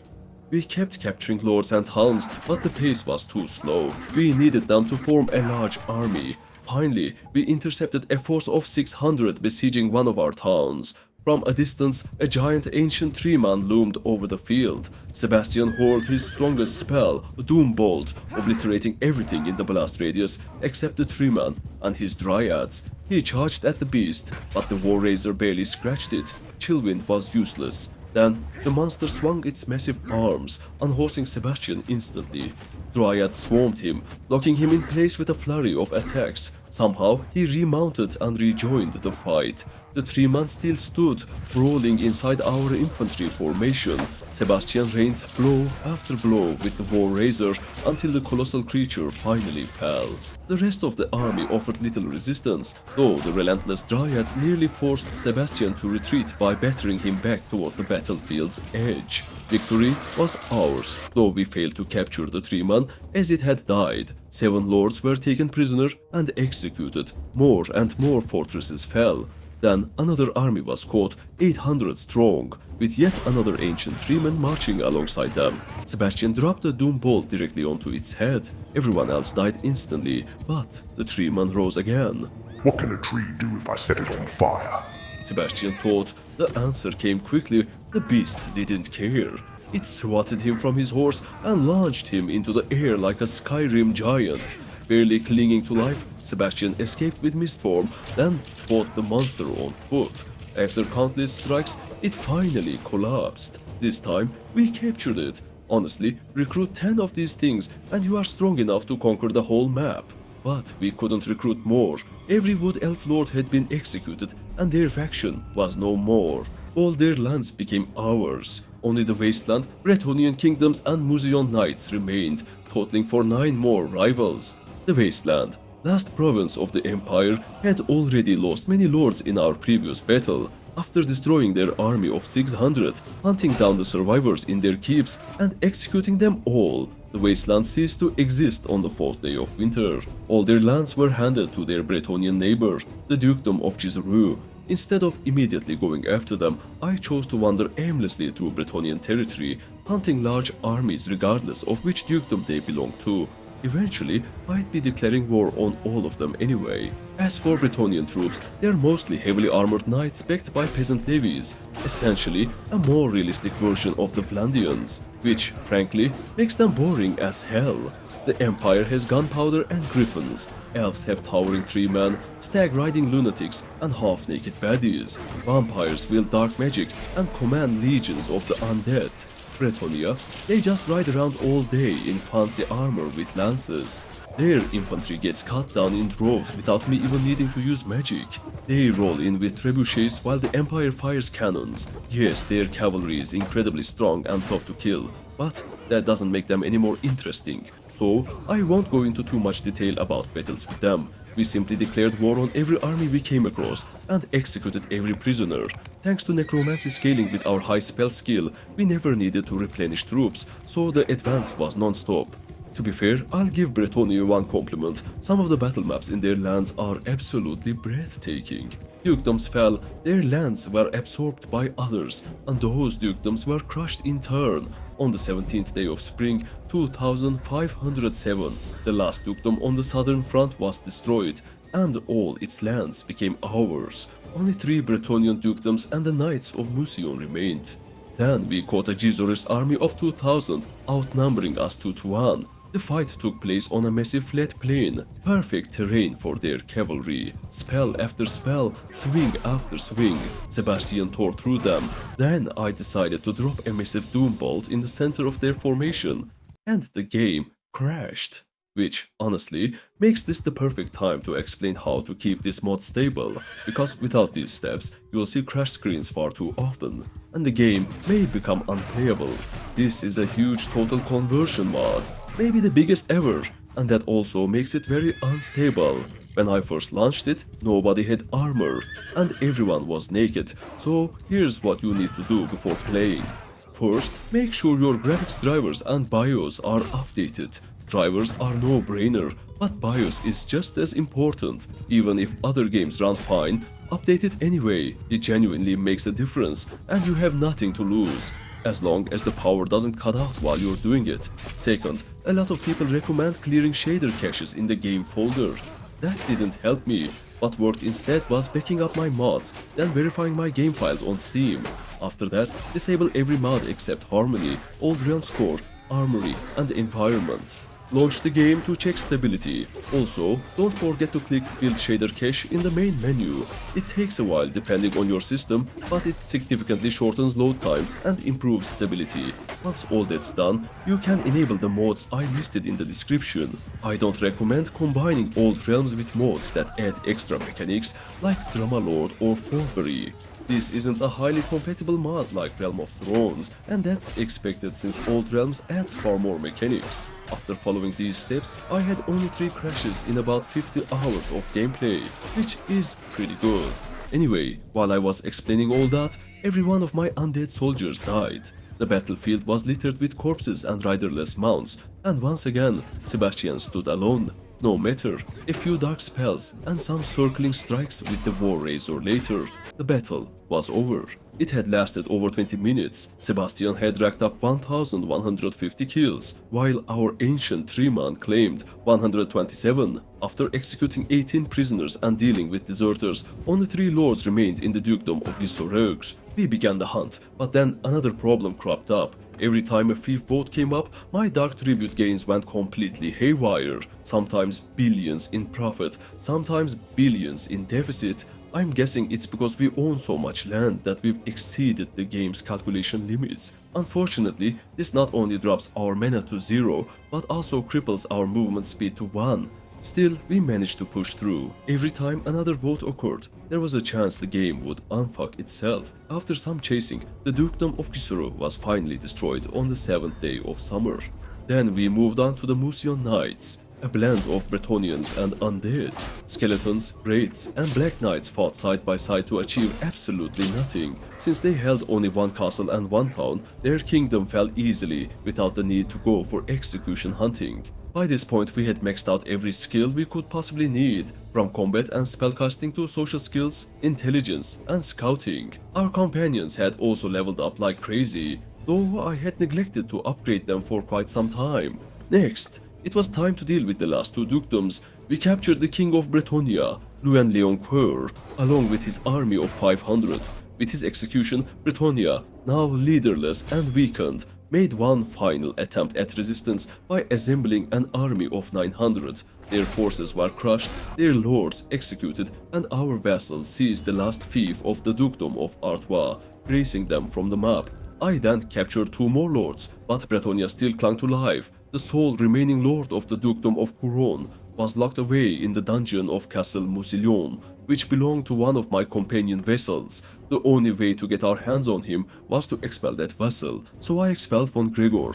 We kept capturing lords and hounds, but the pace was too slow. We needed them to form a large army. Finally, we intercepted a force of 600 besieging one of our towns. From a distance, a giant ancient Treeman loomed over the field. Sebastian hurled his strongest spell, Doom Bolt, obliterating everything in the blast radius except the Treeman and his dryads. He charged at the beast, but the War Razor barely scratched it. Chillwind was useless. Then, the monster swung its massive arms, unhorsing Sebastian instantly. Dryads swarmed him, locking him in place with a flurry of attacks. Somehow, he remounted and rejoined the fight. The Treeman still stood, brawling inside our infantry formation. Sebastian rained blow after blow with the War Razor until the colossal creature finally fell. The rest of the army offered little resistance, though the relentless Dryads nearly forced Sebastian to retreat by battering him back toward the battlefield's edge. Victory was ours, though we failed to capture the Treeman as it had died. 7 lords were taken prisoner and executed. More and more fortresses fell. Then another army was caught, 800 strong, with yet another ancient Treeman marching alongside them. Sebastian dropped a Doom Bolt directly onto its head. Everyone else died instantly, but the Treeman rose again. What can a tree do if I set it on fire? Sebastian thought. The answer came quickly. The beast didn't care. It swatted him from his horse and launched him into the air like a Skyrim giant. Barely clinging to life, Sebastian escaped with mist form, then fought the monster on foot. After countless strikes, it finally collapsed. This time, we captured it. Honestly, recruit 10 of these things and you are strong enough to conquer the whole map. But we couldn't recruit more. Every Wood Elf Lord had been executed and their faction was no more. All their lands became ours. Only the Wasteland, Bretonnian Kingdoms and Musion Knights remained, totaling for 9 more rivals. The Wasteland, last province of the Empire, had already lost many lords in our previous battle. After destroying their army of 600, hunting down the survivors in their keeps and executing them all, the Wasteland ceased to exist on the 4th day of winter. All their lands were handed to their Bretonnian neighbor, the Dukedom of Gisru. Instead of immediately going after them, I chose to wander aimlessly through Bretonnian territory, hunting large armies regardless of which dukedom they belonged to. Eventually, I'd be declaring war on all of them anyway. As for Bretonnian troops, they're mostly heavily armored knights backed by peasant levies, essentially a more realistic version of the Vlandians, which, frankly, makes them boring as hell. The Empire has gunpowder and griffins, elves have towering treemen, stag-riding lunatics and half-naked baddies, vampires wield dark magic and command legions of the undead. Bretonnia, they just ride around all day in fancy armor with lances. Their infantry gets cut down in droves without me even needing to use magic. They roll in with trebuchets while the Empire fires cannons. Yes, their cavalry is incredibly strong and tough to kill, but that doesn't make them any more interesting. So, I won't go into too much detail about battles with them. We simply declared war on every army we came across and executed every prisoner. Thanks to necromancy scaling with our high spell skill, we never needed to replenish troops, so the advance was non-stop. To be fair, I'll give Bretonnia one compliment. Some of the battle maps in their lands are absolutely breathtaking. Dukedoms fell, their lands were absorbed by others, and those dukedoms were crushed in turn. On the 17th day of spring, 2507, the last dukedom on the southern front was destroyed, and all its lands became ours. Only 3 Bretonnian dukedoms and the Knights of Musion remained. Then we caught a Gizoris army of 2000, outnumbering us 2-1. The fight took place on a massive flat plain, perfect terrain for their cavalry. Spell after spell, swing after swing, Sebastian tore through them. Then I decided to drop a massive Doom Bolt in the center of their formation, and the game crashed. which, honestly, makes this the perfect time to explain how to keep this mod stable, because without these steps, you'll see crash screens far too often, and the game may become unplayable. This is a huge total conversion mod, maybe the biggest ever, and that also makes it very unstable. When I first launched it, nobody had armor, and everyone was naked, so here's what you need to do before playing. First, make sure your graphics drivers and BIOS are updated. Drivers are no-brainer, but BIOS is just as important. Even if other games run fine, update it anyway. It genuinely makes a difference, and you have nothing to lose, as long as the power doesn't cut out while you're doing it. Second, a lot of people recommend clearing shader caches in the game folder. That didn't help me. What worked instead was backing up my mods, then verifying my game files on Steam. After that, disable every mod except Harmony, Old Realms Core, Armory, and Environment. Launch the game to check stability. Also, don't forget to click Build Shader Cache in the main menu. It takes a while depending on your system, but it significantly shortens load times and improves stability. Once all that's done, you can enable the mods I listed in the description. I don't recommend combining Old Realms with mods that add extra mechanics like Bannerlord or Forgery. This isn't a highly compatible mod like Realm of Thrones, and that's expected since Old Realms adds far more mechanics. After following these steps, I had only 3 crashes in about 50 hours of gameplay, which is pretty good. Anyway, while I was explaining all that, every one of my undead soldiers died. The battlefield was littered with corpses and riderless mounts, and once again, Sebastian stood alone. No matter, a few dark spells and some circling strikes with the War Razor later, the battle was over. It had lasted over 20 minutes. Sebastian had racked up 1,150 kills, while our ancient Treeman claimed 127. After executing 18 prisoners and dealing with deserters, only 3 lords remained in the dukedom of Xorberax. We began the hunt, but then another problem cropped up. Every time a thief vote came up, my dark tribute gains went completely haywire. Sometimes billions in profit, sometimes billions in deficit. I'm guessing it's because we own so much land that we've exceeded the game's calculation limits. Unfortunately, this not only drops our mana to 0, but also cripples our movement speed to 1. Still, we managed to push through. Every time another vote occurred, there was a chance the game would unfuck itself. After some chasing, the dukedom of Xorberax was finally destroyed on the 7th day of summer. Then we moved on to the Musion Knights, a blend of Bretonnians and Undead. Skeletons, Wraiths, and Black Knights fought side by side to achieve absolutely nothing. Since they held only 1 castle and 1 town, their kingdom fell easily without the need to go for execution hunting. By this point we had maxed out every skill we could possibly need, from combat and spellcasting to social skills, intelligence, and scouting. Our companions had also leveled up like crazy, though I had neglected to upgrade them for quite some time. Next, it was time to deal with the last 2 dukedoms. We captured the king of Bretonnia, Luan Leoncoeur, along with his army of 500. With his execution, Bretonnia, now leaderless and weakened, made one final attempt at resistance by assembling an army of 900. Their forces were crushed, their lords executed, and our vassals seized the last fief of the dukedom of Artois, erasing them from the map. I then captured 2 more lords, but Bretonnia still clung to life. The sole remaining lord of the dukedom of Couronne was locked away in the dungeon of Castle Musillon, which belonged to one of my companion vessels. The only way to get our hands on him was to expel that vessel, so I expelled von Gregor.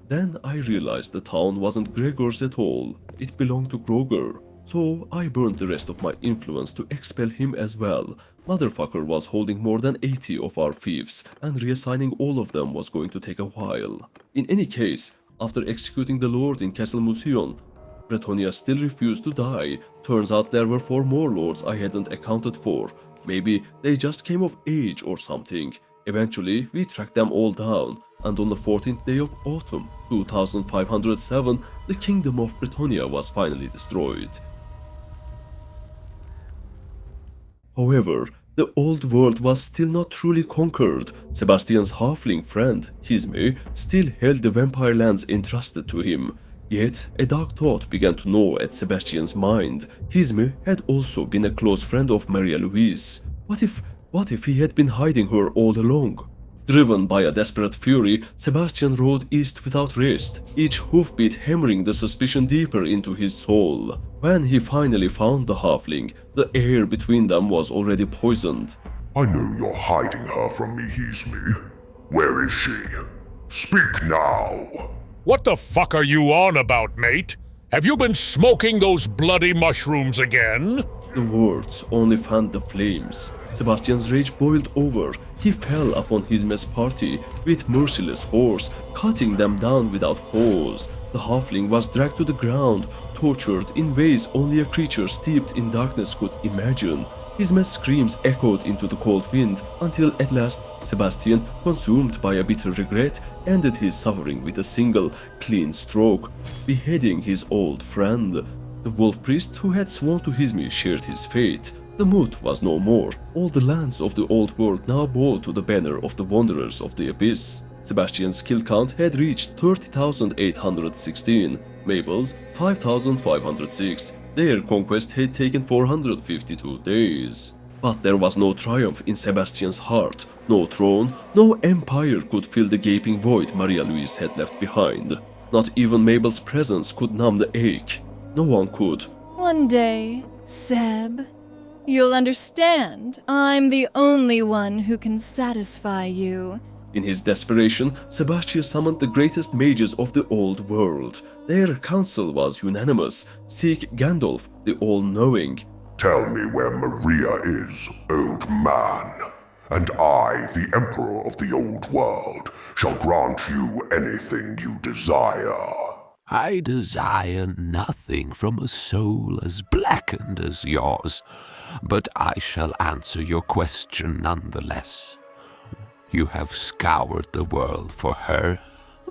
Then I realized the town wasn't Gregor's at all, it belonged to Groger. So I burned the rest of my influence to expel him as well. Motherfucker was holding more than 80 of our fiefs, and reassigning all of them was going to take a while. In any case, after executing the lord in Castle Musillon, Bretonnia still refused to die. Turns out there were 4 more lords I hadn't accounted for. Maybe they just came of age or something. Eventually, we tracked them all down, and on the 14th day of autumn, 2507, the kingdom of Bretonnia was finally destroyed. However, the old world was still not truly conquered. Sebastian's halfling friend, Hisme, still held the vampire lands entrusted to him. Yet, a dark thought began to gnaw at Sebastian's mind. Hisme had also been a close friend of Maria Louise. What if he had been hiding her all along? Driven by a desperate fury, Sebastian rode east without rest, each hoofbeat hammering the suspicion deeper into his soul. When he finally found the halfling, the air between them was already poisoned. I know you're hiding her from me, Heesme. Where is she? Speak now! What the fuck are you on about, mate? Have you been smoking those bloody mushrooms again? The words only fanned the flames. Sebastian's rage boiled over. He fell upon his mess party with merciless force, cutting them down without pause. The halfling was dragged to the ground, tortured in ways only a creature steeped in darkness could imagine. His mess screams echoed into the cold wind until at last Sebastian, consumed by a bitter regret, ended his suffering with a single, clean stroke, beheading his old friend. The wolf priest who had sworn to Heesme shared his fate. The moot was no more. All the lands of the old world now bowed to the banner of the Wanderers of the Abyss. Sebastian's kill count had reached 30,816, Mabel's 5,506. Their conquest had taken 452 days. But there was no triumph in Sebastian's heart, no throne, no empire could fill the gaping void Maria Louise had left behind. Not even Mabel's presence could numb the ache. No one could. One day, Seb, you'll understand I'm the only one who can satisfy you. In his desperation, Sebastian summoned the greatest mages of the old world. Their counsel was unanimous. Seek Gandalf, the all-knowing. Tell me where Maria is, old man, and I, the Emperor of the old world, shall grant you anything you desire. I desire nothing from a soul as blackened as yours, but I shall answer your question nonetheless. You have scoured the world for her,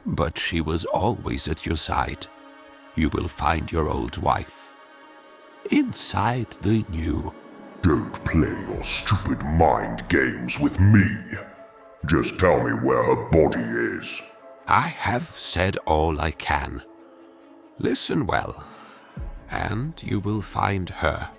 but she was always at your side. You will find your old wife inside the new. Don't play your stupid mind games with me. Just tell me where her body is. I have said all I can. Listen well, and you will find her.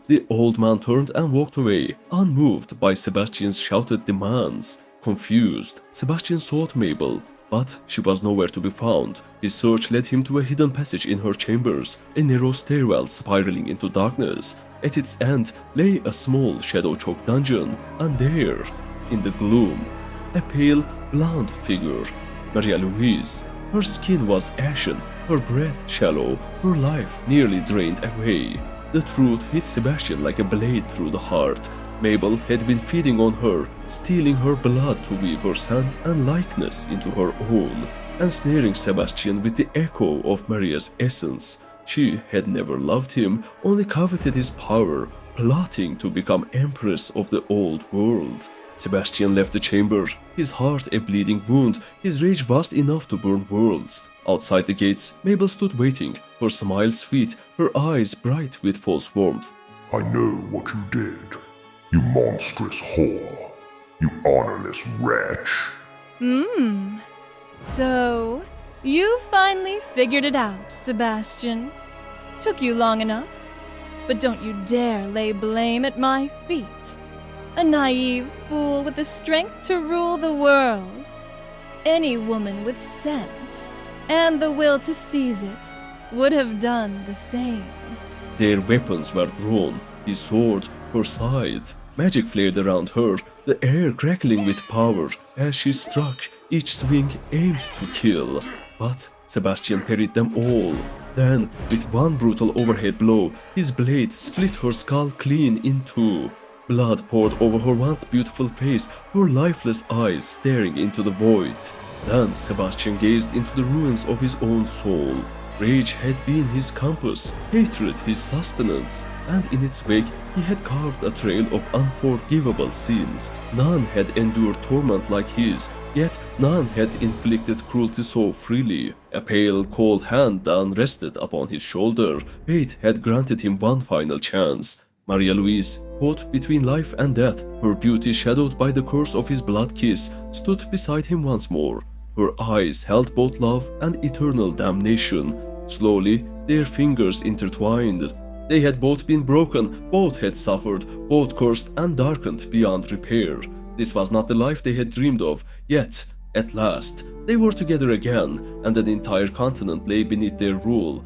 The old man turned and walked away, unmoved by Sebastian's shouted demands. Confused, Sebastian sought Mabel, but she was nowhere to be found. His search led him to a hidden passage in her chambers, a narrow stairwell spiraling into darkness. At its end lay a small shadow-choked dungeon, and there, in the gloom, a pale, blonde figure, Maria Louise. Her skin was ashen, her breath shallow, her life nearly drained away. The truth hit Sebastian like a blade through the heart. Mabel had been feeding on her, stealing her blood to weave her scent and likeness into her own, ensnaring Sebastian with the echo of Maria's essence. She had never loved him, only coveted his power, plotting to become empress of the old world. Sebastian left the chamber, his heart a bleeding wound, his rage vast enough to burn worlds. Outside the gates, Mabel stood waiting, her smile sweet, her eyes bright with false warmth. I know what you did. You monstrous whore. You honorless wretch. So, you finally figured it out, Sebastian. Took you long enough, but don't you dare lay blame at my feet. A naive fool with the strength to rule the world. Any woman with sense and the will to seize it would have done the same. Their weapons were drawn, his sword, her side. Magic flared around her, the air crackling with power as she struck, each swing aimed to kill. But Sebastian parried them all. Then, with one brutal overhead blow, his blade split her skull clean in two. Blood poured over her once beautiful face, her lifeless eyes staring into the void. Then Sebastian gazed into the ruins of his own soul. Rage had been his compass, hatred his sustenance, and in its wake he had carved a trail of unforgivable sins. None had endured torment like his, yet none had inflicted cruelty so freely. A pale, cold hand then rested upon his shoulder. Fate had granted him one final chance. Maria Louise, caught between life and death, her beauty shadowed by the curse of his blood kiss, stood beside him once more. Her eyes held both love and eternal damnation. Slowly, their fingers intertwined. They had both been broken, both had suffered, both cursed and darkened beyond repair. This was not the life they had dreamed of, yet, at last, they were together again, and an entire continent lay beneath their rule.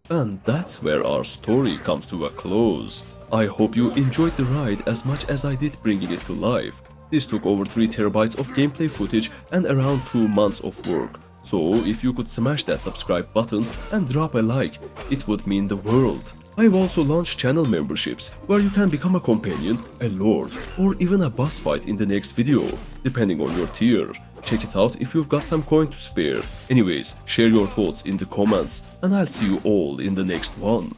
And that's where our story comes to a close. I hope you enjoyed the ride as much as I did bringing it to life. This took over 3 terabytes of gameplay footage and around 2 months of work. So if you could smash that subscribe button and drop a like, it would mean the world. I've also launched channel memberships where you can become a companion, a lord, or even a boss fight in the next video, depending on your tier. Check it out if you've got some coin to spare. Anyways, share your thoughts in the comments, and I'll see you all in the next one.